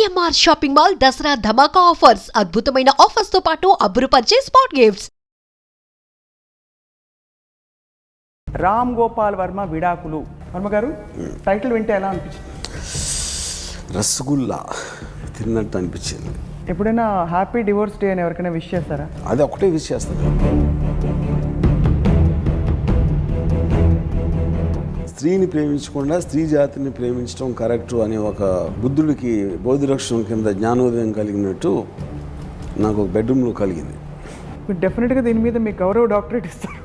CMR shopping mall Dasara ధమాకా offers అద్భుతమైన offers తో పాటు అబ్బురుపరిచే స్పాట్ గిఫ్ట్స్. రామ్ గోపాల్ వర్మ విడాకులు. వర్మ గారు, టైటిల్ వింటే ఎలా అనిపించింది? రసగుల్లా తిన్నట్టు అనిపించింది. ఎప్పుడైనా హ్యాపీ డివోర్స్ డే అని ఎవరికైనా విష్ చేస్తారా? అది ఒకటే విష్ చేస్తాను. స్త్రీని ప్రేమించకుండా స్త్రీ జాతిని ప్రేమించడం కరెక్టు అనే ఒక బుద్ధుడికి బోధిరక్షణం కింద జ్ఞానోదయం కలిగినట్టు నాకు ఒక బెడ్రూమ్లో కలిగింది. మీరు డెఫినెట్గా దీని మీద మీకు గౌరవ డాక్టరేట్ ఇస్తారు.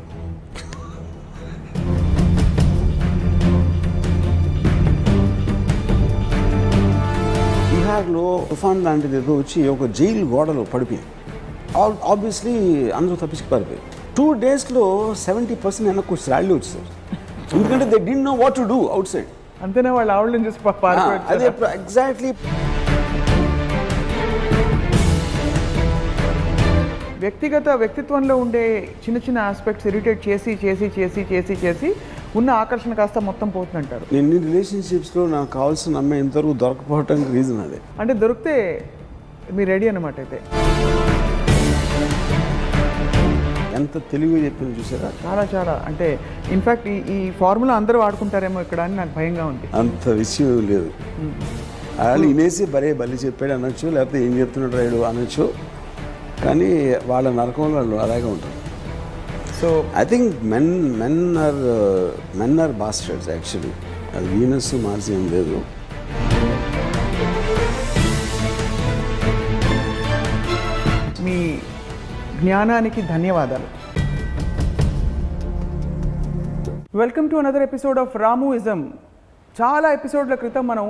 బీహార్లో తుఫాన్ లాంటిది ఏదో వచ్చి ఒక జైలు గోడలో పడిపోయింది. ఆబ్వియస్లీ అందరూ తప్పించి పారిపోయారు. 2 daysలో 70% వెనక్కి వచ్చి రాళ్ళు వచ్చేసారు. ఎందుకంటే they did know what to do out side. అంతేనా? వాళ్ళు ఆవిడని చూసి పారిపోయారు. అదే ఎగ్జాక్ట్లీ. వ్యక్తిత్వంలో ఉండే చిన్న చిన్న ఆస్పెక్ట్స్ ఇరిటేట్ చేసి చేసి చేసి చేసి చేసి ఉన్న ఆకర్షణ కాస్త మొత్తం పోతుందంటారు. నేను రిలేషన్షిప్స్లో నాకు కావాల్సిన అమ్మాయి ఇంతవరకు దొరకపోవడానికి రీజన్ అదే. అంటే దొరికితే మీరు రెడీ అన్నమాట. అయితే ఎంత తెలివిగా చెప్పింది చూసారా? చాలా చాలా. అంటే ఇన్ఫ్యాక్ట్ ఈ ఫార్ములా అందరూ వాడుకుంటారేమో ఇక్కడ అని నాకు భయంగా ఉంది. అంత విషయం లేదు. వాళ్ళు వినేసి బలి చెప్పాడు అనొచ్చు, లేకపోతే ఏం చెప్తున్నాడు రాయుడు అనొచ్చు, కానీ వాళ్ళ నరకంలో వాళ్ళు అలాగే ఉంటారు. So I think men are bastards actually. అది వీనస్ మార్స్ ఏం లేదు. మీ జ్ఞానానికి ధన్యవాదాలు. Welcome to another episode of Ramuism. చాలా ఎపిసోడ్ల క్రితం మనం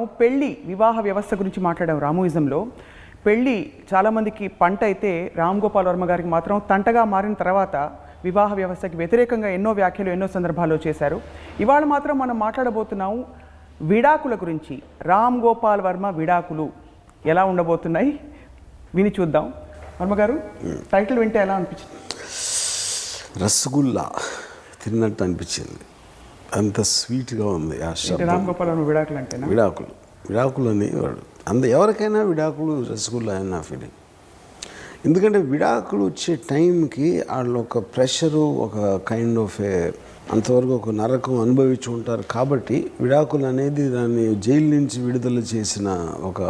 వివాహ వ్యవస్థ గురించి మాట్లాడాం. రామూయిజంలో పెళ్ళి చాలామందికి పంట అయితే రామ్ గోపాల్ వర్మ గారికి మాత్రం తంటగా మారిన తర్వాత వివాహ వ్యవస్థకి వ్యతిరేకంగా ఎన్నో వ్యాఖ్యలు ఎన్నో సందర్భాల్లో చేశారు. ఇవాళ మాత్రం మనం మాట్లాడబోతున్నాము విడాకుల గురించి. రామ్ గోపాల్ వర్మ విడాకులు ఎలా ఉండబోతున్నాయి విని చూద్దాం. వర్మ గారు, టైటిల్ వింటే ఎలా అనిపించింది? రసగుల్లా తిన్నట్టు అనిపించింది. అంత స్వీట్గా ఉంది. రామ్ గోపాల్ వర్మ విడాకులు అంటే విడాకులు అని ఎవరికైనా విడాకులు రసగుల్లా అని నా ఫీలింగ్. ఎందుకంటే విడాకులు వచ్చే టైంకి వాళ్ళు ఒక ప్రెషరు, ఒక కైండ్ ఆఫ్ అంతవరకు ఒక నరకం అనుభవించి ఉంటారు. కాబట్టి విడాకులు అనేది దాన్ని జైలు నుంచి విడుదల చేసిన ఒక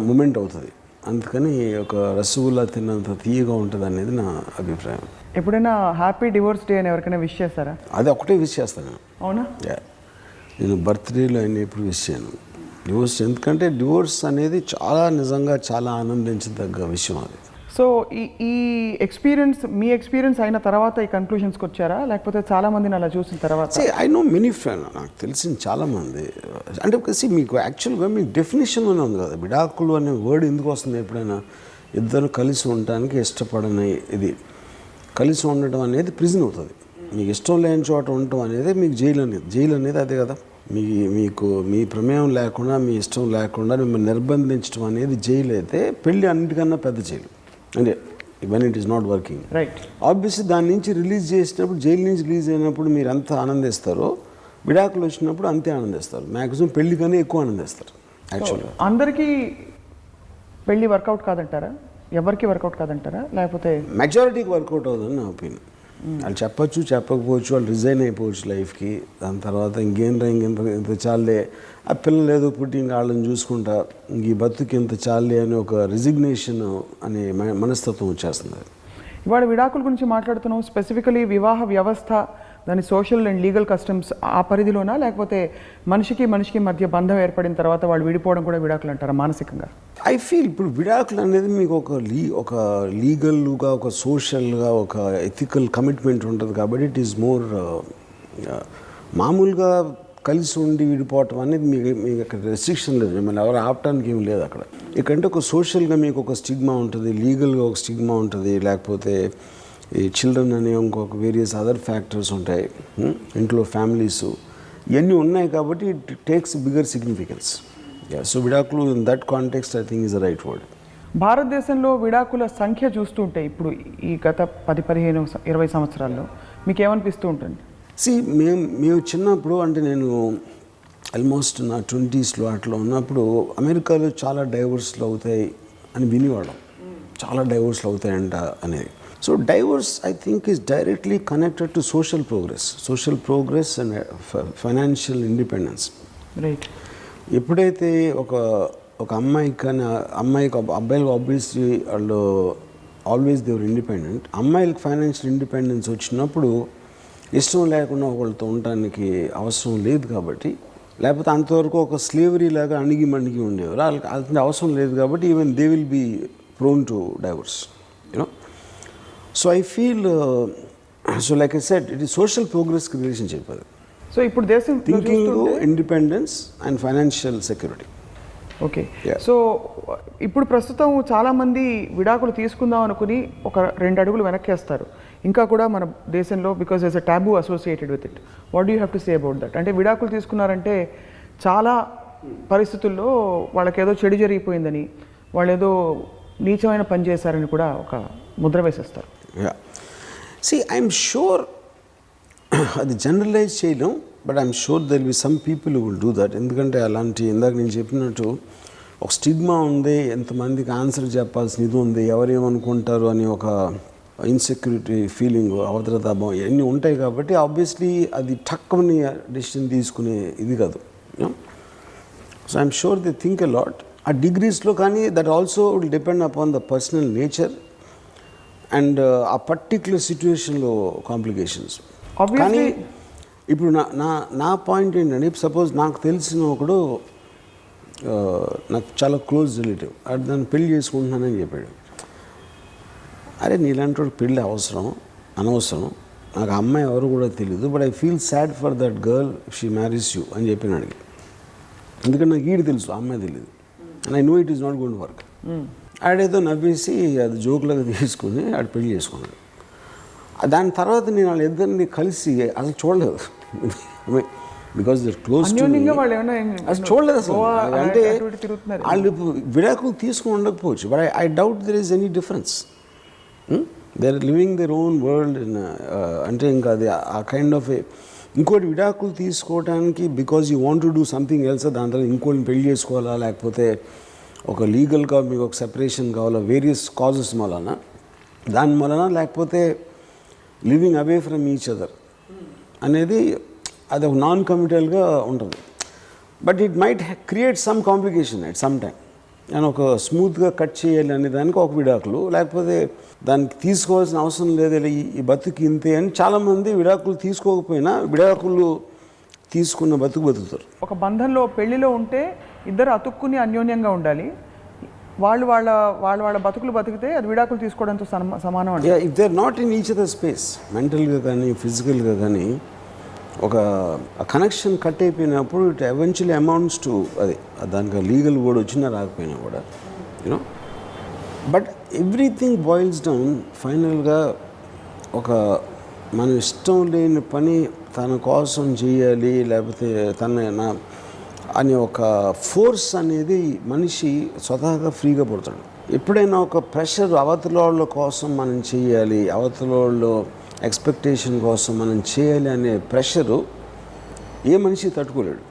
మూమెంట్ అవుతుంది. అందుకని ఒక రసగుల్లా తిన్నంత తీయగా ఉంటుంది అనేది నా అభిప్రాయం. ఎప్పుడైనా హ్యాపీ డివోర్స్ డే అని ఎవరికైనా విష్ చేస్తారా? అది ఒకటే విష్ చేస్తాను. అవునా? నేను బర్త్డేలో అయినా ఎప్పుడు విష్ చేయను డివోర్స్. ఎందుకంటే డివోర్స్ అనేది నిజంగా చాలా ఆనందించదగ్గ విషయం అది. సో ఈ ఎక్స్పీరియన్స్, మీ ఎక్స్పీరియన్స్ అయిన తర్వాత ఈ కన్క్లూషన్స్కి వచ్చారా, లేకపోతే చాలామందిని అలా చూసిన తర్వాత? ఐ నో మెనీ ఫ్రెండ్, నాకు తెలిసిన చాలామంది. అంటే మీకు యాక్చువల్గా మీకు డెఫినేషన్లోనే ఉంది కదా విడాకులు అనే వర్డ్ ఎందుకు వస్తుంది. ఎప్పుడైనా ఇద్దరు కలిసి ఉండటానికి ఇష్టపడని ఇది కలిసి ఉండటం అనేది ప్రిజన్ అవుతుంది. మీకు ఇష్టం లేని చోట ఉండటం అనేది మీకు జైలు అనేది అదే కదా. మీకు మీ ప్రమేయం లేకుండా, మీ ఇష్టం లేకుండా మిమ్మల్ని నిర్బంధించడం అనేది జైలు అయితే, పెళ్ళి అన్నిటికన్నా పెద్ద జైలు. అంటే when it is not working right. Obviously దాని నుంచి రిలీజ్ చేసినప్పుడు, జైలు నుంచి రిలీజ్ అయినప్పుడు మీరు ఎంత ఆనందిస్తారో, విడాకులు వచ్చినప్పుడు అంతే ఆనందిస్తారు. మ్యాక్సిమం పెళ్లి కన్నా ఎక్కువ ఆనందిస్తారు. యాక్చువల్గా అందరికీ పెళ్ళి వర్కౌట్ కాదంటారా? ఎవరికి వర్కౌట్ కాదంటారా? లేకపోతే మెజారిటీకి వర్కౌట్ అవుతుందని నా ఒపీనియన్. వాళ్ళు చెప్పచ్చు, చెప్పకపోవచ్చు, వాళ్ళు రిజైన్ అయిపోవచ్చు లైఫ్కి. దాని తర్వాత ఇంత చాలే, ఆ పిల్లలు ఏదో పుట్టి ఇంకా వాళ్ళని చూసుకుంటా ఈ బతుకి ఇంత చాలే అని ఒక రిజిగ్నేషన్ అనే మనస్తత్వం వచ్చేస్తుంది. ఇవాళ విడాకుల గురించి మాట్లాడుతున్నాం. స్పెసిఫికలీ వివాహ వ్యవస్థ, దాని సోషల్ అండ్ లీగల్ కస్టమ్స్ ఆ పరిధిలోనా, లేకపోతే మనిషికి మధ్య బంధం ఏర్పడిన తర్వాత వాళ్ళు విడిపోవడం కూడా విడాకులు అంటారా మానసికంగా? ఐ ఫీల్ ఇప్పుడు విడాకులు అనేది మీకు ఒక లీగల్గా, ఒక సోషల్గా, ఒక ఎథికల్ కమిట్మెంట్ ఉంటుంది. కాబట్టి ఇట్ ఈస్ మోర్ మామూలుగా కలిసి ఉండి విడిపోవటం అనేది మీకు అక్కడ రెస్ట్రిక్షన్ లేదు. మిమ్మల్ని ఎవరు ఆపటానికి ఏమి లేదు అక్కడ. ఇక్కడంటే ఒక సోషల్గా మీకు ఒక స్టిగ్మా ఉంటుంది, లీగల్గా ఒక స్టిగ్మా ఉంటుంది, లేకపోతే ఈ చిల్డ్రన్ అనే ఇంకొక వేరియస్ అదర్ ఫ్యాక్టర్స్ ఉంటాయి, ఇంట్లో ఫ్యామిలీస్, ఇవన్నీ ఉన్నాయి. కాబట్టి it takes bigger significance. So విడాకులు in that context I think is the right word. భారతదేశంలో విడాకుల సంఖ్య చూస్తుంటే ఇప్పుడు ఈ గత 10-15-20 సంవత్సరాల్లో మీకు ఏమనిపిస్తూ ఉంటుంది? మేము చిన్నప్పుడు, అంటే నేను ఆల్మోస్ట్ నా 20స్లో అట్లా ఉన్నప్పుడు అమెరికాలో చాలా డైవర్స్లు అవుతాయి అని వినేవాళ్ళం. చాలా డైవర్స్లు అవుతాయంట అనేది. So divorce I think is directly connected to social progress and financial independence. Right. ఎప్పుడైతే ఒక అమ్మాయికి అబ్బాయిలకు ఆబ్వియస్లీ వాళ్ళు ఆల్వేస్ దేవర్ ఇండిపెండెంట్. అమ్మాయిలకు ఫైనాన్షియల్ ఇండిపెండెన్స్ వచ్చినప్పుడు ఇష్టం లేకుండా ఒకళ్ళతో ఉండటానికి అవసరం లేదు కాబట్టి, లేకపోతే అంతవరకు ఒక స్లేవరీ లాగా అణిగి ఉండేవారు. వాళ్ళకి అది అవసరం లేదు కాబట్టి even they will be prone to divorce, you know. So I feel so like I said it is social ప్రోగ్రెస్కి రిలేషన్షిప్ అది. సో ఇప్పుడు దేశం thinking, independence and financial security. Okay. So ఇప్పుడు ప్రస్తుతం చాలామంది విడాకులు తీసుకుందాం అనుకుని ఒక 2 అడుగులు వెనక్కేస్తారు. ఇంకా కూడా మన దేశంలో because yes a taboo associated with it. What do you have to say about that? అంటే విడాకులు తీసుకున్నారంటే చాలా పరిస్థితుల్లో వాళ్ళకేదో చెడు జరిగిపోయిందని, వాళ్ళు ఏదో నీచమైన పని చేశారని కూడా ఒక ముద్ర వేసేస్తారు. సి ఐఎమ్ షూర్ అది జనరలైజ్ చేయలేం, but I'm sure there will be some people who will do that. ఎందుకంటే అలాంటి ఇందాక నేను చెప్పినట్టు ఒక స్టిగ్మా ఉంది, ఎంతమందికి ఆన్సర్ చెప్పాల్సిన ఇది ఉంది, ఎవరేమనుకుంటారు అని ఒక ఇన్సెక్యూరిటీ ఫీలింగ్, అవతరతాభం ఇవన్నీ ఉంటాయి కాబట్టి ఆబ్వియస్లీ అది టక్కుని డెసిషన్ తీసుకునే ఇది కాదు. So I'm sure they think a lot ఆ డిగ్రీస్లో. కానీ that also will depend upon the personal nature and ఆ పర్టిక్యులర్ సిచ్యువేషన్లో కాంప్లికేషన్స్. కానీ ఇప్పుడు నా పాయింట్ ఏంటంటే, సపోజ్ నాకు తెలిసిన ఒకడు నాకు చాలా క్లోజ్ రిలేటివ్ అది దాన్ని పెళ్లి చేసుకుంటున్నానని చెప్పాడు. అరే నీలాంటి వాడు పెళ్ళి అనవసరం, నాకు అమ్మాయి ఎవరు కూడా తెలియదు, but I feel sad for that girl if she marries you అని చెప్పినాడు. ఎందుకంటే నాకు ఈడు తెలుసు, అమ్మాయి తెలియదు, and I know it is not going to work. ఆడేదో నవ్వేసి అది జోక్లాగా తీసుకుని ఆడు పెళ్లి చేసుకున్నాడు. దాని తర్వాత నేను వాళ్ళిద్దరిని కలిసి అసలు చూడలేదు, because they're close to me. అసలు చూడలేదు అసలు. అంటే వాళ్ళు విడాకులు తీసుకుని ఉండకపోవచ్చు, but I doubt there is any difference. They are living their own world. అంటే ఇంకా అది ఆ కైండ్ ఆఫ్ ఇంకోటి విడాకులు తీసుకోవడానికి because you want to do something else, దాని తర్వాత ఇంకోటి పెళ్లి చేసుకోవాలా, లేకపోతే ఒక లీగల్గా మీకు ఒక సెపరేషన్ కావాలా, వేరియస్ కాజెస్ దాని వలన, లేకపోతే living away from each other అనేది అది ఒక నాన్ కమిటల్గా ఉంటుంది. But it might create some complication at some time. నేను ఒక స్మూత్గా కట్ చేయాలి అనే దానికి ఒక విడాకులు, లేకపోతే దానికి తీసుకోవాల్సిన అవసరం లేదు, ఈ బతుకు ఇంతే అని చాలామంది విడాకులు తీసుకోకపోయినా విడాకులు తీసుకున్న బతుకుతారు. ఒక బంధంలో పెళ్లిలో ఉంటే ఇద్దరు అతుక్కుని అన్యోన్యంగా ఉండాలి. వాళ్ళ బతుకులు బతికితే అది విడాకులు తీసుకోవడంతో సమానం అంటే. If they are not in each other space, మెంటల్గా కానీ ఫిజికల్గా కానీ ఒక కనెక్షన్ కట్ అయిపోయినప్పుడు ఇట్ ఎవెన్చువల్లీ అమౌంట్స్ టు అది దానికి లీగల్ వర్డ్ వచ్చినా రాకపోయినా కూడా, you know. But everything boils down ఫైనల్గా ఒక మన ఇష్టం లేని పని తన కోసం చేయాలి, లేకపోతే అనే ఒక ఫోర్స్ అనేది మనిషి స్వతహాగా ఫ్రీగా పడతాడు. ఎప్పుడైనా ఒక ప్రెషర్ అవతల వాళ్ళ కోసం మనం చేయాలి, అవతల వాళ్ళు ఎక్స్పెక్టేషన్ కోసం మనం చేయాలి అనే ప్రెషరు ఏ మనిషి తట్టుకోలేడు.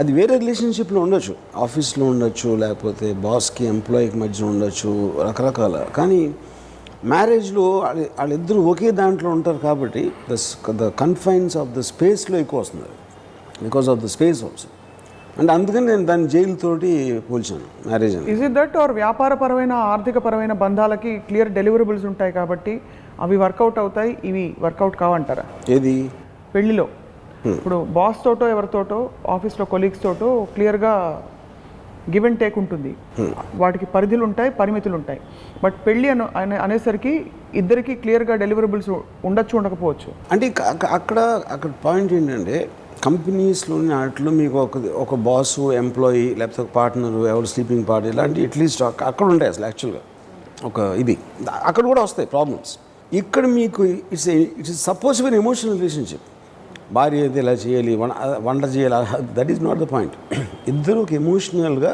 అది వేరే రిలేషన్షిప్లో ఉండొచ్చు, ఆఫీస్లో ఉండొచ్చు, లేకపోతే బాస్కి ఎంప్లాయీకి మధ్య ఉండొచ్చు, రకరకాల. కానీ మ్యారేజ్లో వాళ్ళిద్దరూ ఒకే దాంట్లో ఉంటారు కాబట్టి ద కన్ఫైన్స్ ఆఫ్ ద స్పేస్లో ఎక్కువ వస్తున్నారు, because of the space also. అంటే అందుకని నేను దాన్ని జైలుతోటి పోల్చాను మ్యారేజ్ అని. ఇస్ ఇట్ దట్ ఆర్ వ్యాపారపరమైన ఆర్థికపరమైన బంధాలకి క్లియర్ డెలివరబుల్స్ ఉంటాయి కాబట్టి అవి వర్కౌట్ అవుతాయి, ఇవి వర్కౌట్ కావంటారా? ఏది పెళ్లిలో ఇప్పుడు బాస్ తోటో ఎవరితోటో ఆఫీస్లో కొలీగ్స్ తోటో క్లియర్గా గివ్ అండ్ టేక్ ఉంటుంది, వాటికి పరిధులు ఉంటాయి, పరిమితులు ఉంటాయి. బట్ పెళ్ళి అనేసరికి ఇద్దరికి క్లియర్గా డెలివరబుల్స్ ఉండొచ్చు, ఉండకపోవచ్చు. అంటే అక్కడ పాయింట్ ఏంటంటే కంపెనీస్లోని వాటిలో మీకు ఒక బాసు, ఎంప్లాయీ, లేకపోతే ఒక పార్ట్నరు, ఎవరు స్లీపింగ్ పార్టీ, ఇలాంటి అట్లీస్ట్ అక్కడ ఉంటాయి అసలు యాక్చువల్గా ఒక ఇది. అక్కడ కూడా వస్తాయి ప్రాబ్లమ్స్. ఇక్కడ మీకు it's suppose when emotional relationship. భార్య అయితే ఇలా చేయాలి, వంట చేయాలి, that is not the point. ఇద్దరు ఒక ఎమోషనల్గా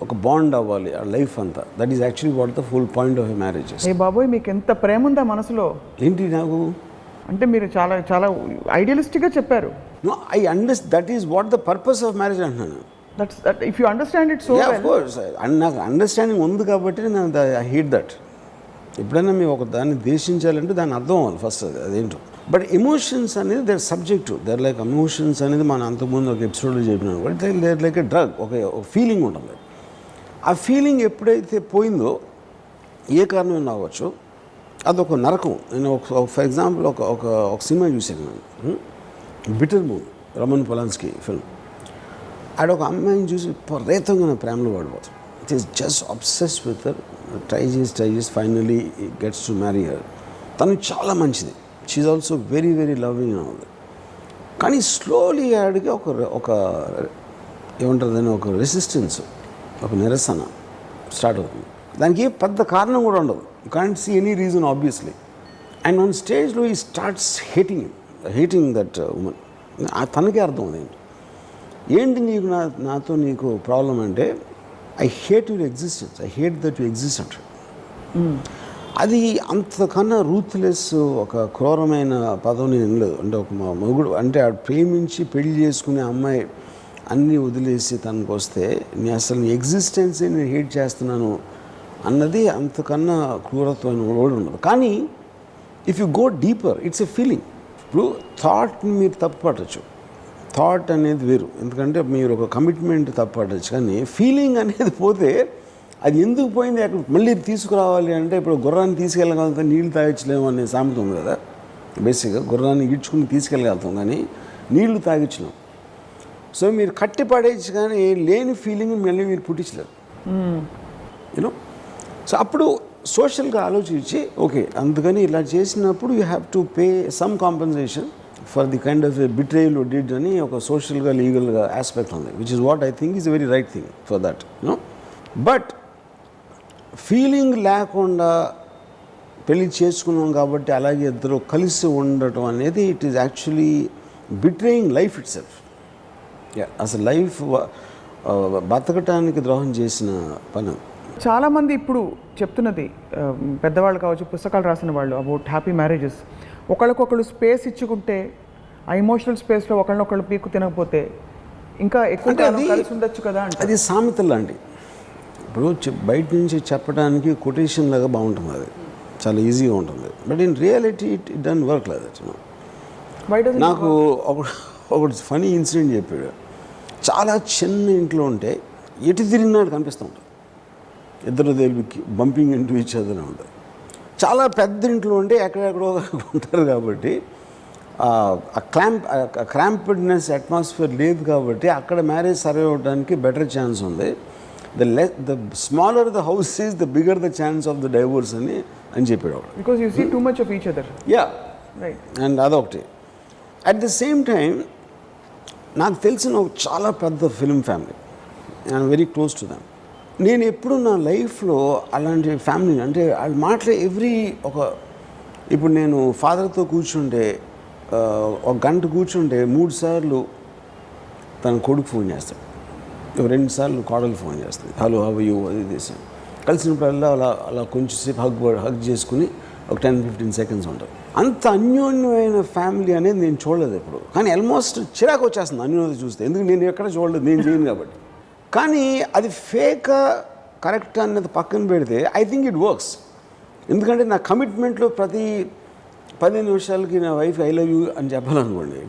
ఒక బాండ్ అవ్వాలి ఆ లైఫ్ అంతా. That is actually what the full point of a marriage. ఏ బాబోయ్, మీకు ఎంత ప్రేమ ఉందా మనసులో? ఏంటి నాకు అంటే మీరు చాలా చాలా ఐడియలిస్టిక్గా చెప్పారు. No I that is what the purpose of marriage అంటున్నాను. that if you understand it so yeah well. Of course నాకు అండర్స్టాండింగ్ ఉంది కాబట్టి నేను ఐ హేట్ దట్. ఎప్పుడైనా మేము ఒక దాన్ని ద్వేషించాలంటే దాన్ని అర్థం అవ్వాలి ఫస్ట్ అదేంటో. బట్ ఎమోషన్స్ అనేది their subject, they're like emotions అనేది మనం అంతకుముందు ఒక ఎపిసోడ్లో చెప్పినాను. But they're like a drug, ఒక ఫీలింగ్ ఉంటుంది. ఆ ఫీలింగ్ ఎప్పుడైతే పోయిందో ఏ కారణం అవ్వచ్చు, అదొక నరకం. నేను ఫర్ ఎగ్జాంపుల్ ఒక సినిమా చూశాను నేను, bitter movie, Roman Polanski film. ఆడొక అమ్మాయిని చూసి విపరీతంగా నా ప్రేమలో పడిపోతాడు. It is just obsess with her, try చేసి finally gets to marry her. తను చాలా మంచిది, she also very very loving అని ఉంది. కానీ స్లోలీ ఆడికి ఒక ఏమంటారు దాన్ని, ఒక రెసిస్టెన్స్, ఒక నిరసన స్టార్ట్ అవుతుంది. దానికి ఏ పెద్ద కారణం కూడా ఉండదు. You can't see any reason obviously. And on స్టేజ్లో ఈ స్టార్ట్స్ హేటింగ్ దట్ ఉమెన్. తనకే అర్థం అదేంటి, ఏంటి నీకు నాతో నీకు ప్రాబ్లం అంటే, I hate your existence, I hate that you exist అంటాడు. అది అంతకన్నా రూత్లెస్, ఒక క్రూరమైన పదం నేను వినలేదు. అంటే ఒక మొగుడు అంటే ఆడు ప్రేమించి పెళ్లి చేసుకునే అమ్మాయి అన్నీ వదిలేసి తనకు వస్తే అసలు నీ ఎగ్జిస్టెన్సే నేను హేట్ చేస్తున్నాను అన్నది అంతకన్నా క్రూరత్వమైన వర్డ్ ఉండదు. కానీ if you go deeper, it's a feeling. ఇప్పుడు థాట్ని మీరు తప్పు పట్టచ్చు, థాట్ అనేది వేరు, ఎందుకంటే మీరు ఒక కమిట్మెంట్ తప్పు పట్టచ్చు. కానీ ఫీలింగ్ అనేది పోతే అది ఎందుకు పోయింది అక్కడ మళ్ళీ తీసుకురావాలి అంటే, ఇప్పుడు గుర్రాన్ని తీసుకెళ్ళగలుగుతాం, నీళ్ళు తాగించలేము అనే సామెత ఉంది కదా. బేసిక్గా గుర్రాన్ని ఈడ్చుకుని తీసుకెళ్ళగలుగుతాం కానీ నీళ్లు తాగించలేం. సో మీరు కట్టి పడేసి కానీ లేని ఫీలింగ్ మళ్ళీ మీరు పుట్టించలేరు, యూనో. సో అప్పుడు సోషల్గా ఆలోచించి ఓకే, అందుకని ఇలా చేసినప్పుడు you have to pay some compensation for the kind of betrayal did అని ఒక సోషల్గా లీగల్గా ఆస్పెక్ట్ ఉంది, which is what I think is a very right thing for that, you know. But feeling లేకుండా పెళ్లి చేసుకున్నాం కాబట్టి అలాగే ఇద్దరు కలిసి ఉండటం అనేది it is actually betraying life it self. అసలు లైఫ్ బతకటానికి ద్రోహం చేసిన పని. చాలామంది ఇప్పుడు చెప్తున్నది, పెద్దవాళ్ళు కావచ్చు, పుస్తకాలు రాసిన వాళ్ళు, అబౌట్ హ్యాపీ మ్యారేజెస్. ఒకళ్ళకొకళ్ళు స్పేస్ ఇచ్చుకుంటే, ఆ ఎమోషనల్ స్పేస్లో ఒకళ్ళనొకళ్ళు పీకు తినకపోతే ఇంకా ఎక్కువ కలిసి ఉండొచ్చు కదా అంటే. అది సామెతలాంటి. ఇప్పుడు బయట నుంచి చెప్పడానికి కొటేషన్ లాగా బాగుంటుంది, అది చాలా ఈజీగా ఉంటుంది. But in reality it done work like that. నాకు ఒకటి ఫనీ ఇన్సిడెంట్ చెప్పాడు. చాలా చిన్న ఇంట్లో ఉంటే ఎటు తిరిగినాడు కనిపిస్తూ ఉంటుంది, ఇద్దరు దేనికి బంపింగ్ ఇంటూ ఈచ్ అదర్ ఉంటుంది. చాలా పెద్ద ఇంట్లో ఉంటే ఎక్కడెక్కడో ఉంటారు కాబట్టి ఆ క్రాంప్డ్నెస్ అట్మాస్ఫియర్ లేదు కాబట్టి అక్కడ మ్యారేజ్ సర్వే అవ్వడానికి బెటర్ ఛాన్స్ ఉంది. The smaller the house is the bigger the chance of the divorce అని చెప్పాడు. Because you see too much of each other. Yeah, right. And అదొకటి. అట్ ద సేమ్ టైం నాకు తెలిసిన ఒక చాలా పెద్ద film family, I'm very close to them. నేను ఎప్పుడు నా లైఫ్లో అలాంటి ఫ్యామిలీ అంటే వాళ్ళు మాట్లాడే ఇప్పుడు నేను ఫాదర్తో కూర్చుంటే ఒక గంట కూర్చుంటే 3 సార్లు తన కొడుకు ఫోన్ చేస్తాడు, 2 సార్లు కోడలు ఫోన్ చేస్తుంది, హలో హౌ యూ అది చేసాను. కలిసినప్పుడల్లా అలా కొంచెంసేపు హగ్ చేసుకుని ఒక 10-15 సెకండ్స్ ఉంటుంది. అంత అన్యోన్యమైన ఫ్యామిలీ అనేది నేను చూడలేదు ఎప్పుడు. కానీ ఆల్మోస్ట్ చిరాకు వచ్చేస్తుంది అన్యోన్యత చూస్తే, ఎందుకు నేను ఎక్కడ చూడలేదు, నేను చేయను కాబట్టి. కానీ అది ఫేకా కరెక్ట్ అన్నది పక్కన పెడితే ఐ థింక్ ఇట్ వర్క్స్. ఎందుకంటే నా కమిట్మెంట్లో ప్రతి 15 నిమిషాలకి నా వైఫ్ ఐ లవ్ యూ అని చెప్పాలనుకోండి,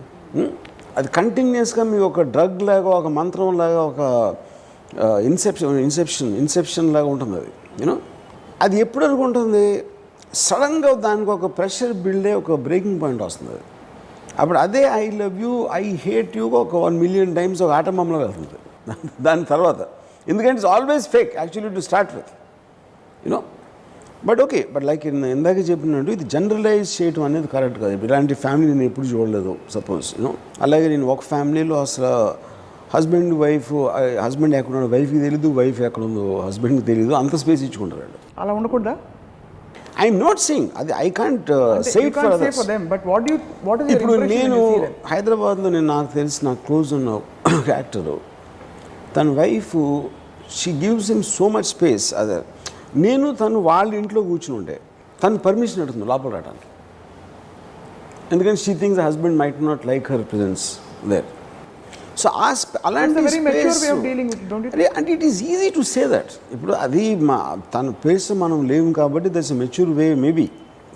అది కంటిన్యూస్గా మీకు ఒక డ్రగ్ లాగా, ఒక మంత్రం లాగా, ఒక ఇన్సెప్షన్ లాగా ఉంటుంది అది, యూనో. అది ఎప్పుడు అనుకుంటుంది, సడన్గా దానికి ఒక ప్రెషర్ బిల్డ్ అయ్యి ఒక బ్రేకింగ్ పాయింట్ వస్తుంది అది. అప్పుడు అదే I love you, I hate you ఒక 1 మిలియన్ టైమ్స్ ఒక ఆటంబంలో వెళ్తుంది దాని తర్వాత. ఎందుకంటే it's always fake actually to start with, you know. But okay, but like ఇందాక చెప్పినట్టు ఇది జనరలైజ్ చేయడం అనేది కరెక్ట్ కాదు. ఇలాంటి ఫ్యామిలీ నేను ఎప్పుడు చూడలేదు సపోజ్, యూనో. అలాగే నేను ఒక ఫ్యామిలీలో అసలు హస్బెండ్ వైఫ్, హస్బెండ్ ఎక్కడున్నాడు వైఫ్కి తెలీదు, వైఫ్ ఎక్కడుందో హస్బెండ్కి తెలీదు, అంత స్పేస్ ఇచ్చుకుంటారు. అలా ఉండకూడదా? ఐఎమ్ నాట్ సేయింగ్ అది, I can't say it for others. ఇప్పుడు నేను హైదరాబాద్లో నాకు తెలిసి నాకు క్లోజ్ ఉన్న ఒక యాక్టరు, తన wife she gives him so much space. అదే నేను తను వాళ్ళ ఇంట్లో కూర్చుని ఉంటే తను పర్మిషన్ అడుగుతుంది లోపల రావడానికి, ఎందుకంటే she thinks the husband might not like her presence there. So అలాంటి very mature way of dealing with it, don't you think? అంటే it is easy to say that. ఇప్పుడు అది తన ప్లేస్ మనం లేము కాబట్టి that's a mature way maybe.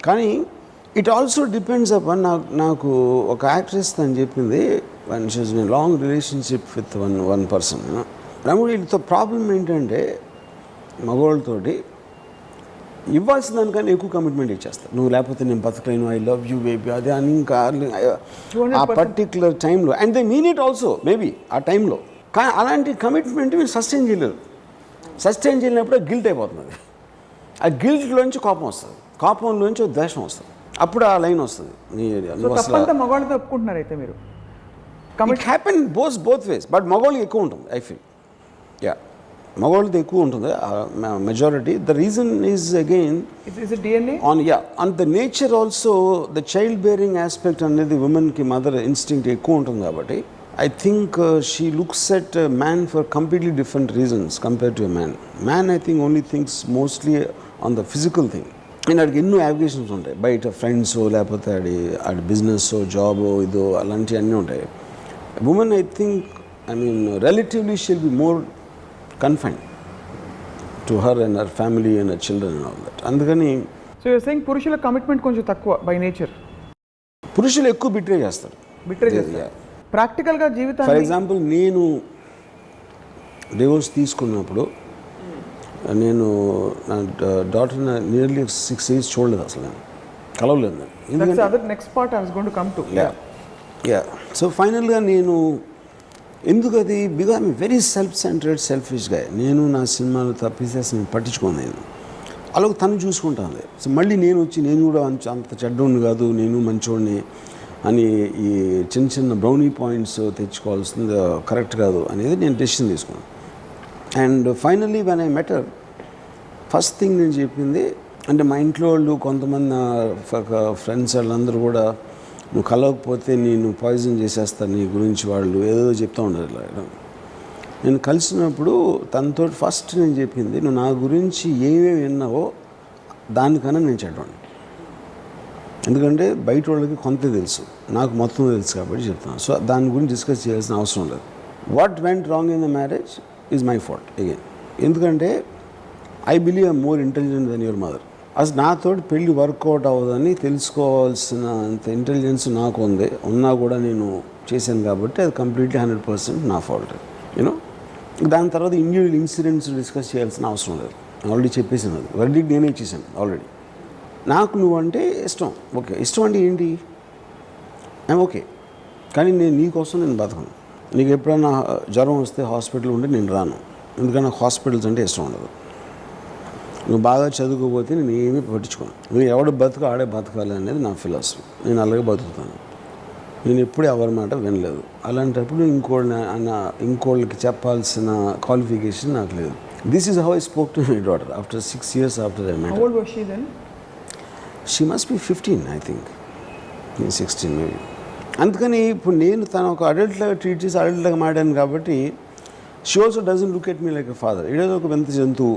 కానీ it also depends upon నాకు ఒక యాక్ట్రెస్ తను చెప్పింది, one she's in long relationship with one person. వీటితో ప్రాబ్లం ఏంటంటే మగవాళ్ళతోటి ఇవ్వాల్సిన దానికన్నా ఎక్కువ కమిట్మెంట్ ఇచ్చేస్తారు. నువ్వు లేకపోతే నేను బతకలేను, ఐ లవ్ యూ బేబీ, అది అని ఇంకా ఆ పర్టిక్యులర్ టైంలో, and they mean it also maybe ఆ టైంలో. కానీ అలాంటి కమిట్మెంట్ మీరు సస్టైన్ చేయలేరు. సస్టైన్ చేయలేనప్పుడే గిల్ట్ అయిపోతుంది. ఆ గిల్ట్లోంచి కోపం వస్తుంది, కోపంలోంచి ద్వేషం వస్తుంది, అప్పుడు ఆ లైన్ వస్తుంది. మగవాళ్ళతో ఒప్పుకుంటున్నారు అయితే మీరు? It happen both ways, but మగవాళ్ళకి ఎక్కువ ఉంటుంది ఐ ఫీల్. యా, మగవాళ్ళది ఎక్కువ ఉంటుంది majority. The reason is again on the nature also. The child bearing aspect అనేది ఉమెన్కి మదర్ ఇన్స్టింక్ట్ ఎక్కువ ఉంటుంది కాబట్టి I think she looks at man for completely different reasons compare to a man. Man I think only thinks mostly on the physical thing. And ఆడికి ఎన్నో యావిగేషన్స్ ఉంటాయి, బయట friends లేకపోతే ఆడి బిజినెస్ జాబ్ ఇదో అలాంటివి అన్నీ ఉంటాయి. Women I think relatively she'll be more confined to her and her family and her children and all that. అందుకని సో you're saying పురుషుల కమిట్మెంట్ కొంచెం తక్కువ బై నేచర్? పురుషులు ఎక్కువ బిట్రే చేస్తారు. ప్రాక్టికల్గా జీవితాన్ని, ఫర్ ఎగ్జాంపుల్ నేను డివోర్స్ తీసుకున్నప్పుడు నేను నా డాటర్ నియర్లీ 6 years చూడలేదు, అసలు నేను కలవలేదు. Next part I was going to come to. Yeah, so ఫైనల్గా నేను ఎందుకు అది, because I'm very self centered సెల్ఫిష్గా. నేను నా సినిమాలు తప్పిస్తే నేను పట్టించుకోను. నేను అలాగ తను చూసుకుంటాను. సో మళ్ళీ నేను వచ్చి నేను కూడా అంత చెడ్డోడిని కాదు, నేను మంచోడిని అని ఈ చిన్న బ్రౌనీ పాయింట్స్ తెచ్చుకోవాల్సింది కరెక్ట్ కాదు అనేది నేను డెసిషన్ తీసుకున్నాను. And finally when I met her, first thing నేను చెప్పింది అంటే మా ఇంట్లో వాళ్ళు కొంతమంది ఫ్రెండ్స్ వాళ్ళందరూ కూడా నువ్వు కలవకపోతే నేను పాయిజన్ చేసేస్తాను నీ గురించి, వాళ్ళు ఏదో చెప్తూ ఉండరు. నేను కలిసినప్పుడు తనతో ఫస్ట్ నేను చెప్పింది, నువ్వు నా గురించి ఏమేమి విన్నావో దానికన్నా నేను చెడ్డాను. ఎందుకంటే బయట వాళ్ళకి కొంత తెలుసు, నాకు మొత్తం తెలుసు కాబట్టి చెప్తాను. సో దాని గురించి డిస్కస్ చేయాల్సిన అవసరం లేదు. What went wrong in the marriage is my fault again. ఎందుకంటే I believe I'm more intelligent than your mother. అసలు నాతో పెళ్ళి వర్కౌట్ అవ్వదని తెలుసుకోవాల్సిన అంత ఇంటెలిజెన్స్ నాకు ఉంది, ఉన్నా కూడా నేను చేశాను కాబట్టి అది కంప్లీట్లీ 100% నా ఫాల్ట్. యూనో, దాని తర్వాత ఇండివిజువల్ ఇన్సిడెంట్స్ డిస్కస్ చేయాల్సిన అవసరం లేదు. ఆల్రెడీ చెప్పేసాను, అది వర్డిక్ట్ నేనే ఇచ్చేసాను ఆల్రెడీ. నాకు నువ్వంటే ఇష్టం, ఓకే. ఇష్టం అంటే ఏంటి? ఓకే, కానీ నేను నీకోసం నేను బతకను. నీకు ఎప్పుడైనా జ్వరం వస్తే హాస్పిటల్ ఉంటే నేను రాను, ఎందుకంటే నాకు హాస్పిటల్స్ అంటే ఇష్టం ఉండదు. నువ్వు బాగా చదువుకోకపోతే నేను ఏమీ పట్టించుకోను. నువ్వు ఎవడు బతుకు ఆడే బతకాలి అనేది నా ఫిలాసఫీ. నేను అలాగే బతుకుతాను. నేను ఎప్పుడూ ఎవరి మాట వినలేదు. అలాంటప్పుడు ఇంకోళ్ళకి చెప్పాల్సిన క్వాలిఫికేషన్ నాకు లేదు. This is how I spoke to my daughter after 6 years after I met her. How old was she then? She must be 15, I think. 16 maybe. అందుకని ఇప్పుడు నేను తను ఒక అడల్ట్లాగా ట్రీట్ చేసి అడల్ట్లాగా మాడాను కాబట్టి she also doesn't look at me like a father. ఈడేదో ఒక వింత జంతువు,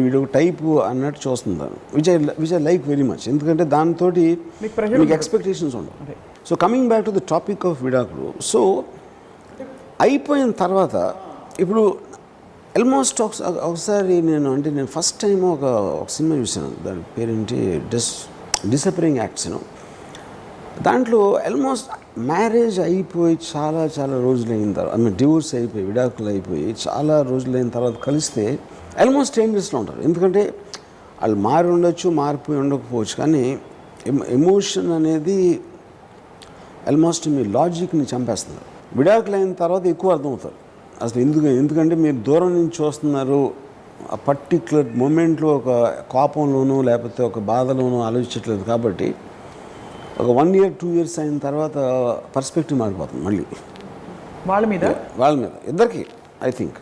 ఈడు ఒక టైపు అన్నట్టు చూస్తుంది దాన్ని, which I like very much. ఎందుకంటే దాంతో మీకు ఎక్స్పెక్టేషన్స్ ఉండవు. So coming back to the topic of విడాకులు, సో అయిపోయిన తర్వాత ఇప్పుడు ఆల్మోస్ట్ ఒకసారి నేను ఫస్ట్ టైం ఒక సినిమా చూసాను, దాని పేరేంటి డిసపరింగ్ యాక్ట్స్. దాంట్లో ఆల్మోస్ట్ మ్యారేజ్ అయిపోయి చాలా చాలా రోజులైన తర్వాత, డివోర్స్ అయిపోయి విడాకులు అయిపోయి చాలా రోజులైన తర్వాత కలిస్తే ఆల్మోస్ట్ స్ట్రేంజర్స్లో ఉంటారు. ఎందుకంటే వాళ్ళు మారి ఉండొచ్చు, మారిపోయి ఉండకపోవచ్చు, కానీ ఎమోషన్ అనేది ఆల్మోస్ట్ మీ లాజిక్ని చంపేస్తున్నారు. విడాకులు అయిన తర్వాత ఎక్కువ అర్థమవుతారు అసలు ఎందుకంటే మీరు దూరం నుంచి చూస్తున్నారు. ఆ పర్టిక్యులర్ మూమెంట్లో ఒక కోపంలోనూ లేకపోతే ఒక బాధలోనూ ఆలోచించట్లేదు కాబట్టి ఒక 1 year 2 years అయిన తర్వాత పర్స్పెక్టివ్ మారిపోతుంది మళ్ళీ వాళ్ళ మీద ఇద్దరికి, ఐ థింక్.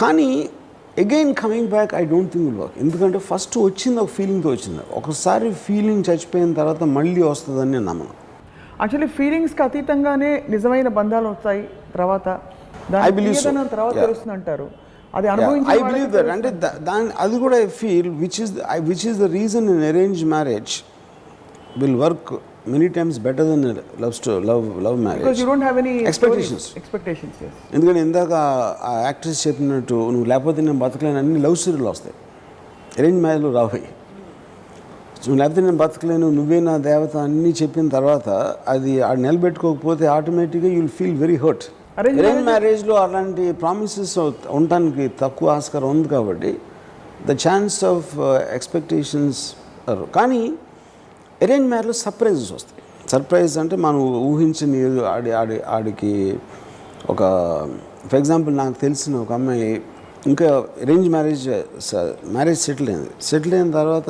కానీ again coming back I don't think will work. ఎందుకంటే ఫస్ట్ వచ్చింది ఒక ఫీలింగ్తో వచ్చింది. ఒకసారి ఫీలింగ్ చచ్చిపోయిన తర్వాత మళ్ళీ వస్తుందని నేను నమ్మను. యాక్చువల్లీ ఫీలింగ్స్కి అతీతంగానే నిజమైన బంధాలు వస్తాయి తర్వాత. I believe so. తెలుస్తుంది అంటారు, అది ఐ బిలీవ్ దట్. అంటే అది కూడా I feel which is the reason in arrange marriage will work many times better than love marriage. Because you don't have any Expectations. Expectations, yes. ఎందుకంటే ఇందాక ఆ actress చెప్పినట్టు నువ్వు లేకపోతే నేను బతకలేను అన్ని లవ్ స్టోరీలు వస్తాయి, అరేంజ్ మ్యారేజ్లో రావు. నువ్వు లేకపోతే నేను బతకలేను, నువ్వే నా దేవత అన్నీ చెప్పిన తర్వాత అది నిలబెట్టుకోకపోతే ఆటోమేటిక్గా you'll feel very hurt. Arrange మ్యారేజ్లో అలాంటి ప్రామిసెస్ ఉండటానికి తక్కువ ఆస్కారం ఉంది కాబట్టి ద ఛాన్స్ ఆఫ్ ఎక్స్పెక్టేషన్స్. కానీ అరేంజ్ మ్యారేజ్లో సర్ప్రైజెస్ వస్తాయి. సర్ప్రైజ్ అంటే మనం ఊహించని ఆడికి ఒక ఫర్ ఎగ్జాంపుల్ నాకు తెలిసిన ఒక అమ్మాయి ఇంకా అరేంజ్ మ్యారేజ్ సెటిల్ అయిన తర్వాత